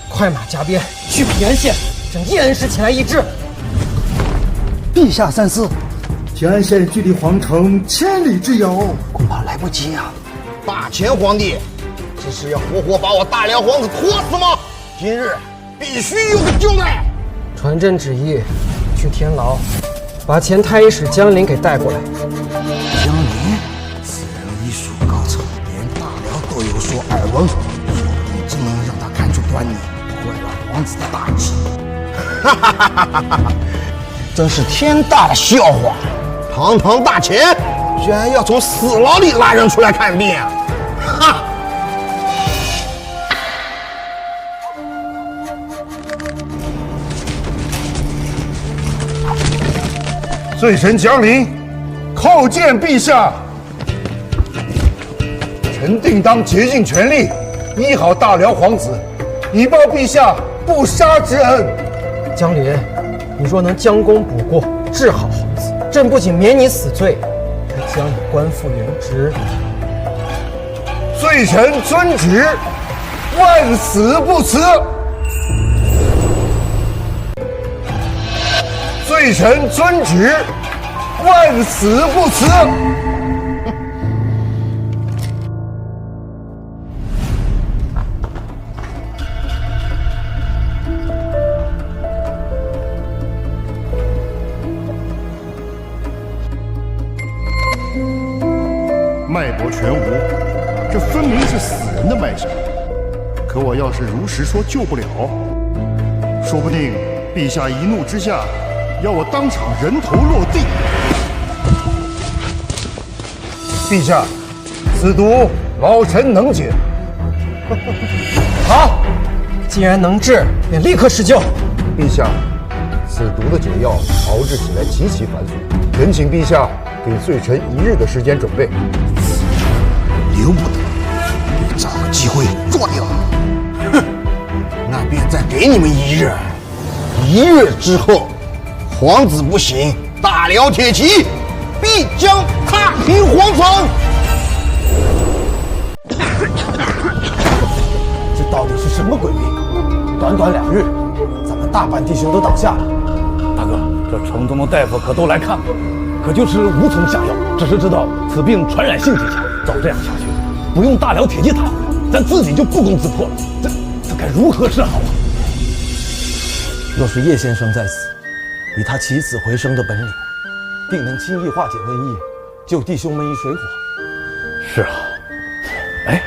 Speaker 8: 快马加鞭去平安县，将叶恩师请来议制。
Speaker 17: 陛下三思，平安县距离皇城千里之遥，
Speaker 3: 恐怕来不及啊！
Speaker 17: 大秦皇帝，这是要活活把我大辽皇子拖死吗？今日必须有个交代。
Speaker 8: 传朕旨意，去天牢，把前太医使江林给带过来。
Speaker 17: 江林，此人医术高超，连大辽都有所耳闻，说不定真能让他看出端倪，坏了皇子的大计。哈哈哈哈哈哈！真是天大的笑话！堂堂大秦，居然要从死牢里拉人出来看病，哈！罪臣江林，叩见陛下。臣定当竭尽全力，医好大辽皇子，以报陛下不杀之恩。
Speaker 8: 江林，你若能将功补过，治好皇子，朕不仅免你死罪，还将你官复原职。
Speaker 17: 罪臣遵旨，万死不辞。罪臣遵旨，万死不辞。
Speaker 6: 脉搏全无，这分明是死人的脉象。可我要是如实说救不了，说不定陛下一怒之下要我当场人头落地。
Speaker 17: 陛下，此毒老臣能解。
Speaker 8: 好，既然能治，便立刻施救。
Speaker 17: 陛下，此毒的解药熬制起来极其繁琐，恳请陛下给罪臣1日的时间准备。留不得，得找个机会做掉。哼，那便再给你们1日。1日之后，皇子不醒，大辽铁骑必将踏平皇城。
Speaker 7: 这到底是什么鬼病？短短2日，咱们大半弟兄都倒下了。
Speaker 3: 大哥，这城中的大夫可都来看过，可就是无从下药，只是知道此病传染性极强。照这样下去，不用大辽铁骑塔，咱自己就不攻自破了。这该如何是好啊？
Speaker 7: 若是叶先生在此，以他起死回生的本领，定能轻易化解瘟疫，救弟兄们于水火。
Speaker 3: 是啊，哎，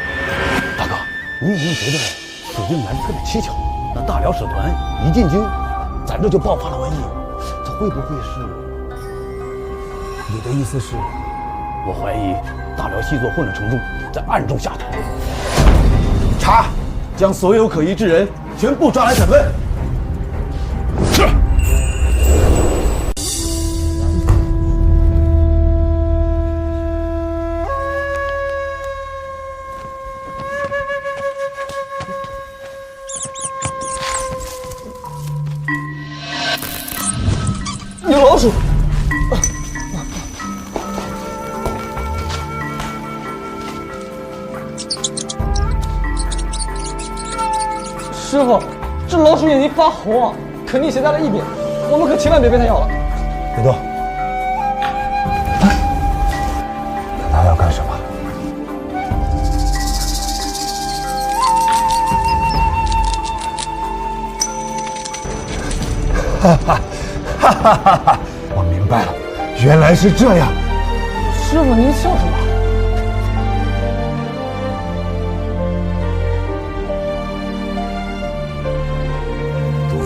Speaker 3: 大哥，你有没有觉得此病来得特别蹊跷？那大辽使团一进京，咱这就爆发了瘟疫，这会不会是？
Speaker 7: 你的意思是？
Speaker 3: 我怀疑大辽细作混了城中，在暗中下手。
Speaker 7: 查，将所有可疑之人全部抓来审问。
Speaker 3: 是。
Speaker 8: 有老鼠！师傅，这老鼠眼睛发红啊，肯定携带了异病，我们可千万别被它咬了。
Speaker 17: 别动！他要干什么？哈哈哈哈哈哈！我明白了，原来是这样。
Speaker 8: 师傅，您笑什么？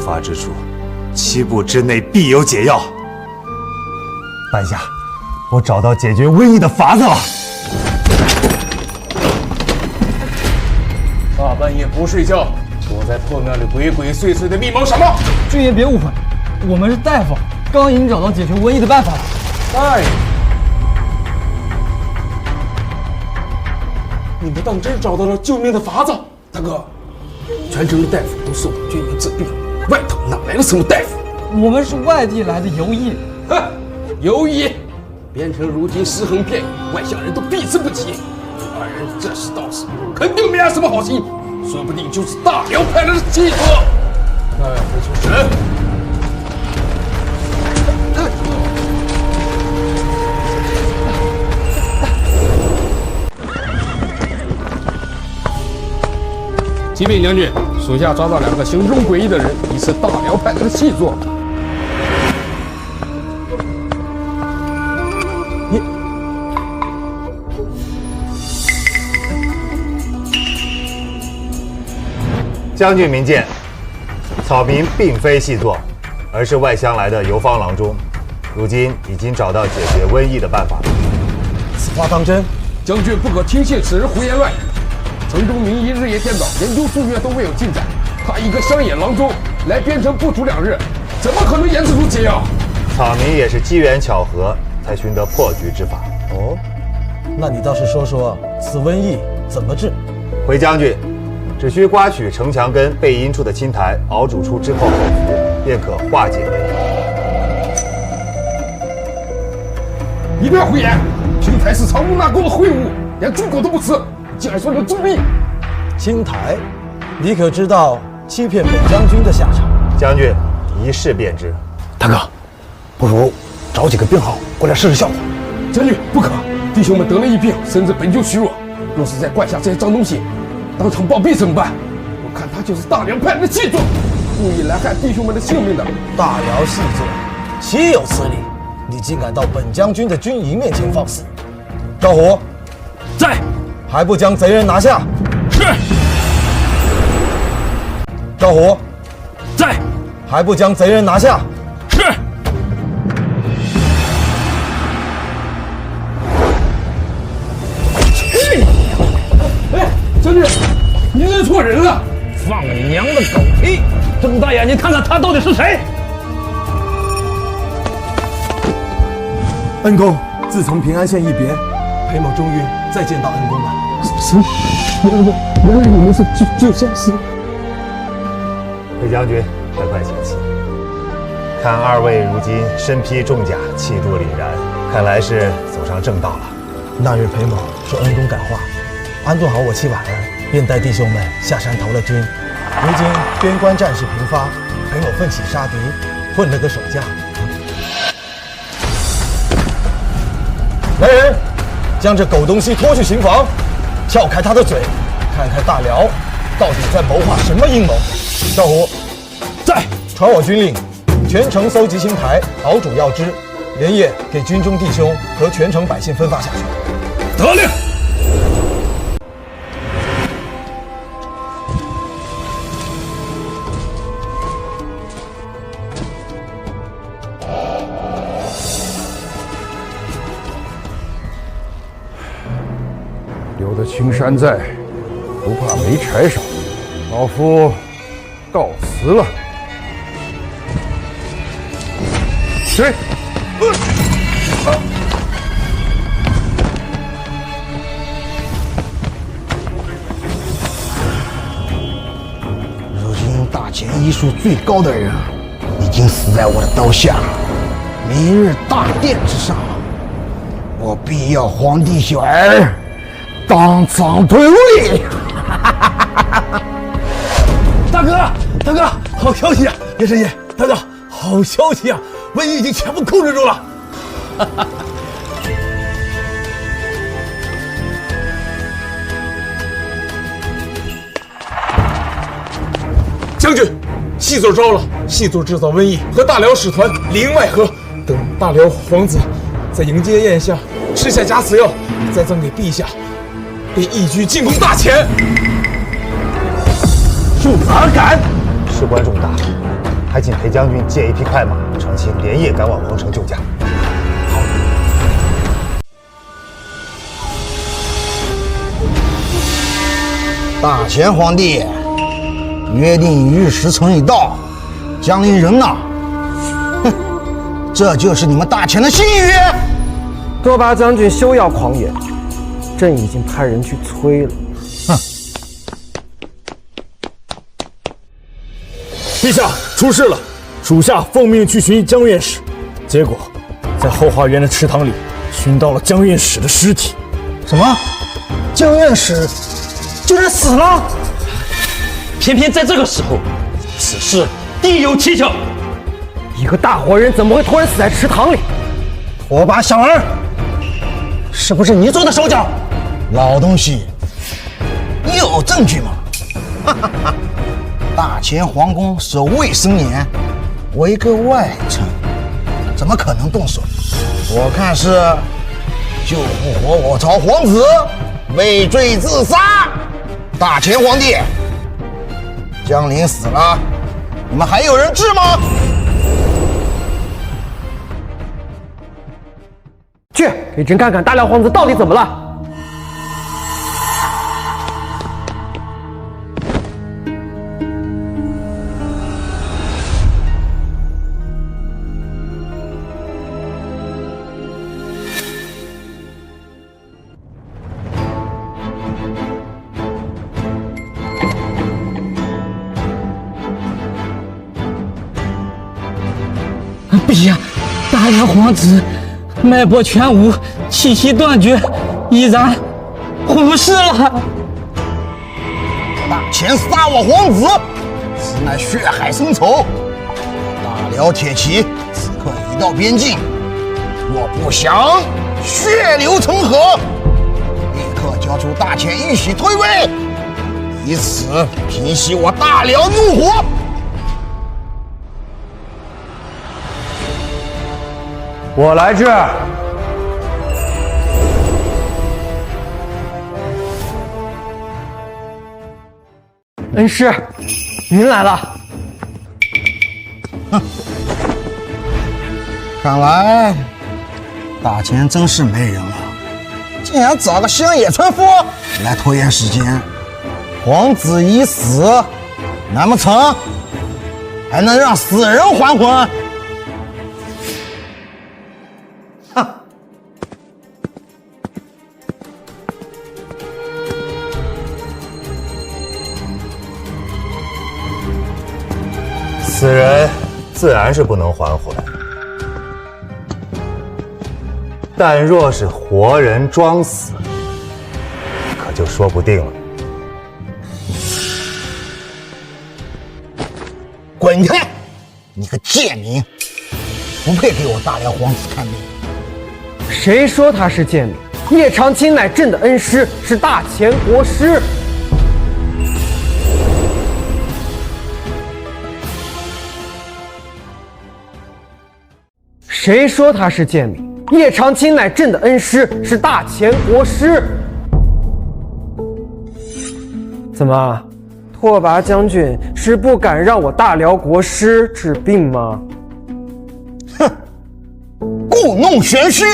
Speaker 13: 发之处，7步之内必有解药。半夏，我找到解决瘟疫的法子了。
Speaker 4: 大半夜不睡觉，躲在破庙里鬼鬼祟祟的密谋什么？
Speaker 11: 军爷别误会，我们是大夫，刚已经找到解决瘟疫的办法了。
Speaker 4: 大爷，你们当真找到了救命的法子？大哥，全城的大夫都受到军营治病，外头哪来的什么大夫？
Speaker 11: 我们是外地来的游医。
Speaker 4: 哼，游医！边城如今尸横遍野，外乡人都避之不及。二人这是道士，肯定没安什么好心，说不定就是大辽派来的气作。大夫出神。启禀将军，属下抓到2个行踪诡异的人，疑是大辽派来的气作。
Speaker 13: 将军明鉴，草民并非细作，而是外乡来的游方郎中。如今已经找到解决瘟疫的办法了。
Speaker 7: 此话当真？
Speaker 4: 将军不可听信此人胡言乱语。城中名医日夜颠倒，研究数月都未有进展。他一个乡野郎中，来边城不足2日，怎么可能研制出解药？
Speaker 13: 草民也是机缘巧合才寻得破局之法。
Speaker 7: 哦，那你倒是说说此瘟疫怎么治？
Speaker 13: 回将军，只需刮取城墙根背阴处的青苔，熬煮出之后口服，便可化解瘟
Speaker 4: 疫。你不要胡言！青苔是藏污纳垢的秽物，连猪狗都不吃，竟然说能治病！
Speaker 7: 青苔，你可知道欺骗本将军的下场？
Speaker 13: 将军一试便知。
Speaker 8: 大哥，不如找几个病号过来试试效果。
Speaker 4: 将军不可，弟兄们得了疫病，身子本就虚弱，若是再灌下这些脏东西，当场暴毙怎么办？我看他就是大辽派来的气作，故意来害弟兄们的性命的。
Speaker 7: 大辽细作，岂有此理！你竟敢到本将军的军营面前放肆！赵虎，
Speaker 8: 在，
Speaker 7: 还不将贼人拿下？
Speaker 8: 是。
Speaker 7: 赵虎，
Speaker 8: 在，
Speaker 7: 还不将贼人拿下？
Speaker 8: 是。
Speaker 4: 哎，将军，你认错人了！
Speaker 8: 放你娘的狗屁！睁大眼睛看看他到底是谁！
Speaker 7: 恩公，自从平安县一别，裴某终于再见到恩公了。
Speaker 4: 什么？原来你们是救相思。
Speaker 13: 裴将军，快请起。看2位如今身披重甲，气度凛然，看来是走上正道了。
Speaker 7: 那日裴某受恩公感化，安顿好我妻婉儿，便带弟兄们下山投了军。如今边关战事频发，裴某奋起杀敌，混了个守将。来人，将这狗东西拖去刑房，撬开他的嘴，看看大辽到底在谋划什么阴谋。赵虎，
Speaker 8: 在，
Speaker 7: 传我军令，全城搜集青苔，熬煮药汁，连夜给军中弟兄和全城百姓分发下去。
Speaker 8: 得令。
Speaker 17: 留得青山在，不怕没柴烧。老夫告辞了。谁？
Speaker 8: 如今大前医术最高的人已经死在我的刀下，明日大殿之上，我必要皇帝小儿当场推理。
Speaker 7: 大哥，大哥，好消息啊！叶神爷，大哥，好消息啊！瘟疫已经全部控制住了。
Speaker 4: 将军，细作招了，细作制造瘟疫，和大辽使团里应外合。等大辽皇子在迎接宴下吃下假死药，再赠给陛下，便一举进攻大前。
Speaker 8: 树哪敢？
Speaker 13: 事关重大，还请裴将军借一匹快马，传请连夜赶往皇城救驾。
Speaker 8: 大前皇帝，约定与日时辰已到，江陵人呐，哼，这就是你们大前的信约。
Speaker 10: 多拔将军休要狂言，朕已经派人去催了。
Speaker 8: 哼！
Speaker 14: 陛下，出事了！属下奉命去寻江院使，结果在后花园的池塘里寻到了江院使的尸体。
Speaker 8: 什么？江院使竟然死了？
Speaker 3: 偏偏在这个时候，此事定有蹊跷。
Speaker 10: 一个大活人怎么会突然死在池塘里？
Speaker 8: 拖把小儿，是不是你做的手脚？老东西，你有证据吗？哈哈哈！大前皇宫守卫森严，我一个外臣怎么可能动手？我看是救不活我朝皇子，畏罪自杀。大前皇帝，江陵死了，你们还有人治吗？
Speaker 10: 去给朕看看大辽皇子到底怎么了。
Speaker 11: 陛下，大辽皇子脉搏全无，气息断绝，已然昏逝了。
Speaker 8: 大前杀我皇子，此乃血海深仇。大辽铁骑此刻已到边境，若不想血流成河，立刻交出大前一起退位，以此平息我大辽怒火。
Speaker 10: 我来治。恩师，您来了。
Speaker 8: 哼，看来大前真是没人了，竟然找个乡野村夫来拖延时间。皇子已死，难不成还能让死人还魂？
Speaker 13: 此人自然是不能还魂，但若是活人装死，可就说不定了。
Speaker 8: 滚开！你个贱民，不配给我大辽皇子看病。
Speaker 10: 谁说他是贱民？叶长青乃朕的恩师，是大前国师。谁说他是贱民？叶长青乃朕的恩师，是大前国师。怎么，拓跋将军是不敢让我大辽国师治病吗？
Speaker 8: 哼，故弄玄虚！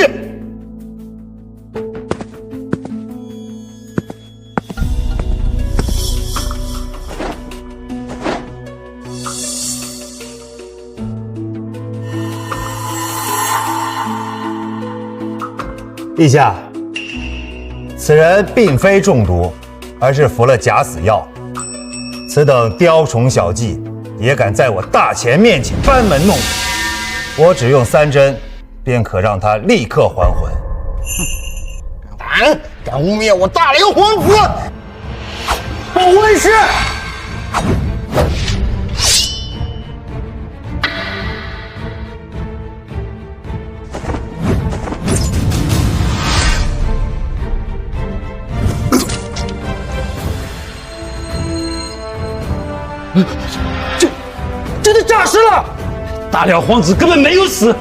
Speaker 13: 陛下，此人并非中毒，而是服了假死药。此等雕虫小技，也敢在我大前面前班门弄斧，我只用3针，便可让他立刻还魂。
Speaker 8: 敢污蔑我大辽皇子！
Speaker 10: 保护恩师！
Speaker 11: 真的诈尸了！大辽皇子根本没有死，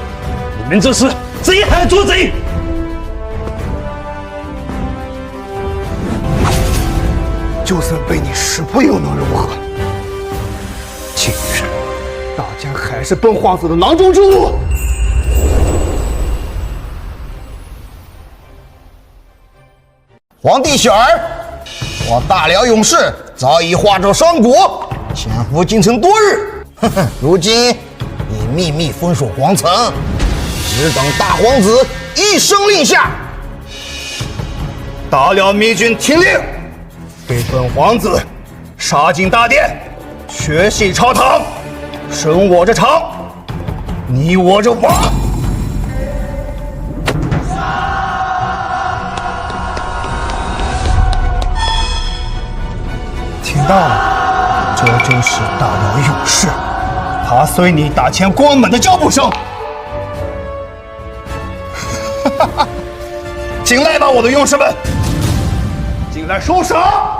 Speaker 11: 你们这是贼喊捉贼！
Speaker 5: 就算被你识破又能如何？今日
Speaker 8: 大钱还是本皇子的囊中之物。
Speaker 16: 皇帝小儿，我大辽勇士早已化作商贾，潜伏京城多日。如今已秘密封锁皇城，只等大皇子一声令下，大辽密军听令，对本皇子杀进大殿，血洗朝堂，生我这长，你我这瓦。听到了，这就是大辽勇士，他随你打前关门的脚步声。进来吧，我的勇士们，进来受赏。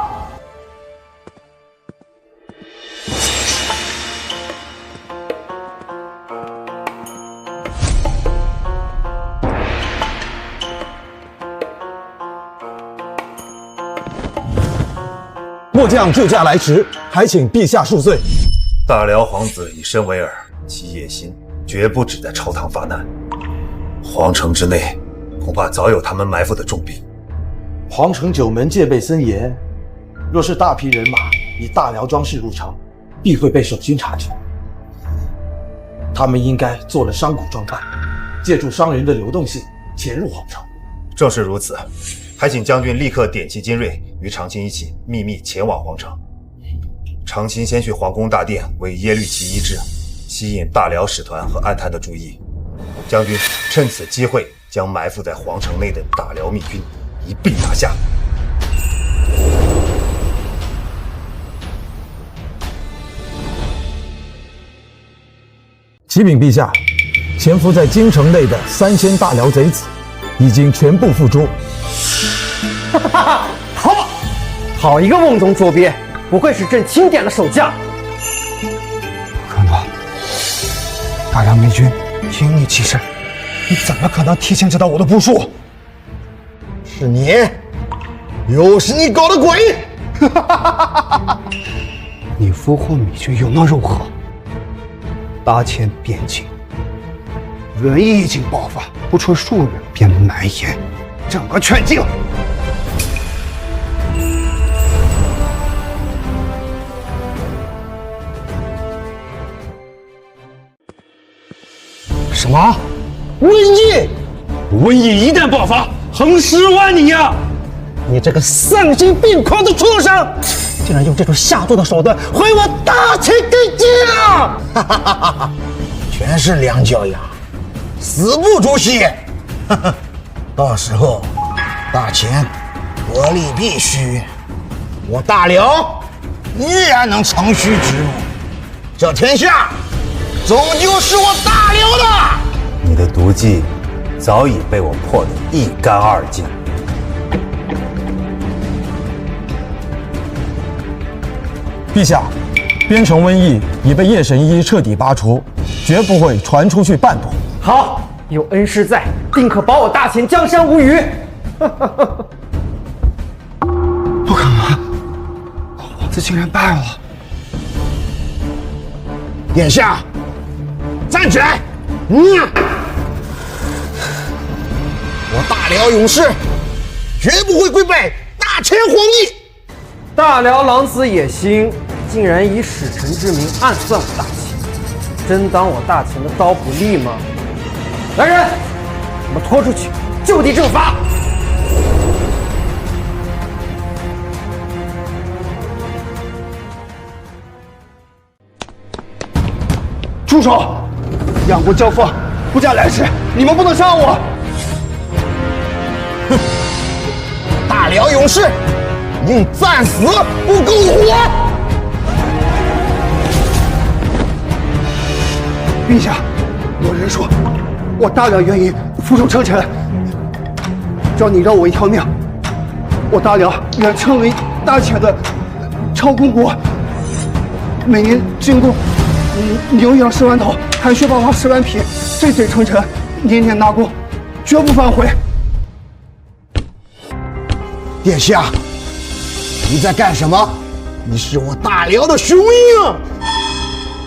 Speaker 7: 末将救驾来迟，还请陛下恕罪。
Speaker 13: 大辽皇子以身为饵，其野心绝不止在朝堂发难。皇城之内，恐怕早有他们埋伏的重兵。
Speaker 7: 皇城九门戒备森严，若是大批人马以大辽装饰入城，必会被守军察觉。他们应该做了商贾装扮，借助商人的流动性潜入皇城。
Speaker 13: 正是如此，还请将军立刻点齐精锐，与长卿一起秘密前往皇城。长卿先去皇宫大殿为耶律齐医治，吸引大辽使团和暗探的注意。将军趁此机会将埋伏在皇城内的大辽密军一并拿下。
Speaker 7: 启禀陛下，潜伏在京城内的3000大辽贼子已经全部付诸。
Speaker 8: 哈哈，好，好一个瓮中捉鳖，不愧是朕钦点的手下。
Speaker 16: 不可能，大辽密军听你起身，你怎么可能提前知道我的部署？是你，又是你搞的鬼！你俘获密军又能如何？大前边境，瘟疫已经爆发，不出数日便蔓延整个全境。什么？瘟疫？
Speaker 8: 瘟疫一旦爆发，横尸万里呀！
Speaker 16: 你这个丧心病狂的畜生，竟然用这种下作的手段毁我大秦根基啊！哈哈哈哈！全是两脚丫，死不足惜。到时候，大秦国力必虚，我大辽依然能乘虚直入，这天下终究是我大辽的。
Speaker 13: 你的毒计早已被我破得一干二净。
Speaker 7: 陛下，边城瘟疫已被叶神医彻底拔除，绝不会传出去半步。
Speaker 8: 好，有恩师在，定可保我大秦江山无虞。
Speaker 16: 不可能，老王子竟然败了！殿下，站起来！我大辽勇士绝不会跪拜大秦皇帝。
Speaker 8: 大辽狼子野心，竟然以使臣之名暗算我大秦，真当我大秦的刀不利吗？来人，我们拖出去，就地正法！
Speaker 16: 住手！两国交锋，不加来迟，你们不能杀我！哼！大辽勇士，宁战死不苟活！陛下，有人说我大辽愿意付出称臣，只要你饶我一条命，我大辽愿成为大秦的超公国，每年进贡牛羊10万头，汗血宝马10万匹，岁岁称臣，年年纳贡，绝不反悔。殿下，你在干什么？你是我大辽的雄鹰啊！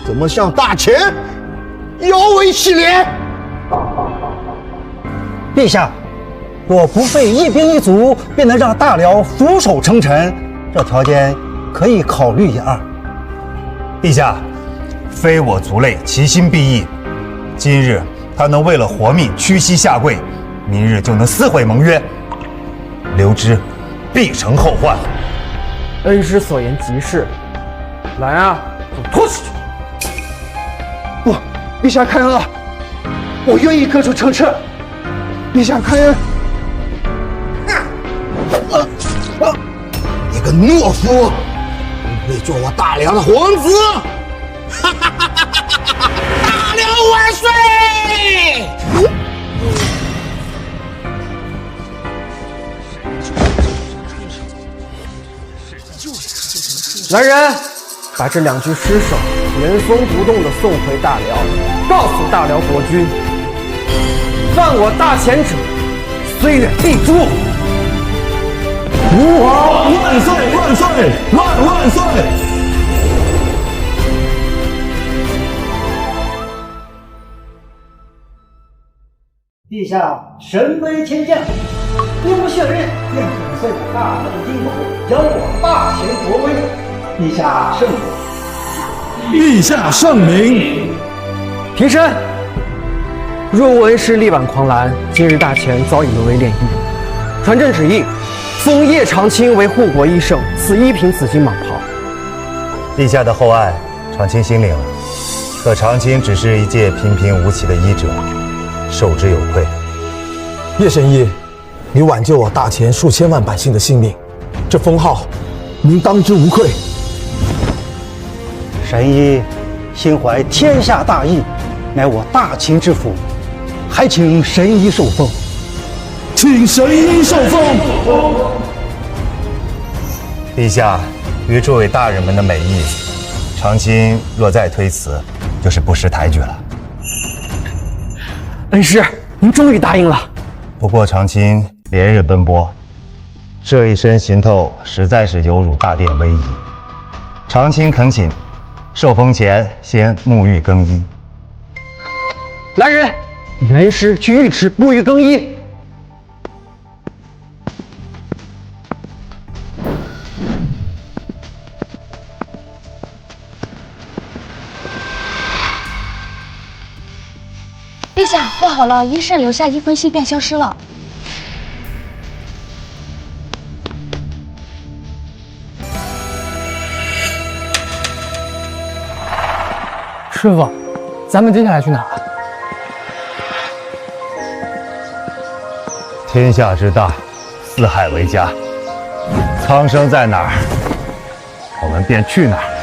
Speaker 16: 怎么向大秦摇尾乞怜？
Speaker 8: 陛下，若不费一兵一卒便能让大辽俯首称臣，这条件可以考虑一二。
Speaker 13: 陛下，非我族类，其心必异。今日他能为了活命屈膝下跪，明日就能撕毁盟约，留之必成后患。
Speaker 11: 恩师所言极是，来啊，给我拖出去！
Speaker 16: 不，陛下开恩了，我愿意割出城池。陛下开恩。你个懦夫，你做我大辽的皇子！哈哈哈哈哈！大辽万岁！
Speaker 11: 来人，把这2具尸首原封不动地送回大辽，告诉大辽国君，犯我大秦者，虽远必诛。
Speaker 14: 吾皇万岁万岁万岁！
Speaker 8: 陛下神威天降，兵不血刃便粉碎了大辽的阴谋，扬我大秦国威。陛下圣明。
Speaker 14: 陛下圣明。
Speaker 11: 平身。若无恩师力挽狂澜，今日大秦早已沦为炼狱。传朕旨意，封叶长青为护国医圣，赐1品紫金蟒袍。
Speaker 13: 陛下的厚爱，长青心领了。可长青只是一介平平无奇的医者，受之有愧。
Speaker 19: 叶神医，你挽救我大秦数千万百姓的性命，这封号，您当之无愧。
Speaker 8: 神医心怀天下大义，乃我大秦之福，还请神医受封。
Speaker 14: 请神医受封。
Speaker 13: 陛下，于诸位大人们的美意，长青若再推辞，就是不识抬举了。
Speaker 11: 恩师，您终于答应了。
Speaker 13: 不过长青连日奔波，这一身行头实在是有辱大殿威仪。长青恳请受封前先沐浴更衣。
Speaker 11: 来人，与恩师去浴池沐浴更衣。
Speaker 24: 陛下，不好了！医圣留下1封信便消失了。
Speaker 11: 师傅，咱们接下来去哪儿？
Speaker 13: 天下之大，四海为家，苍生在哪儿，我们便去哪儿。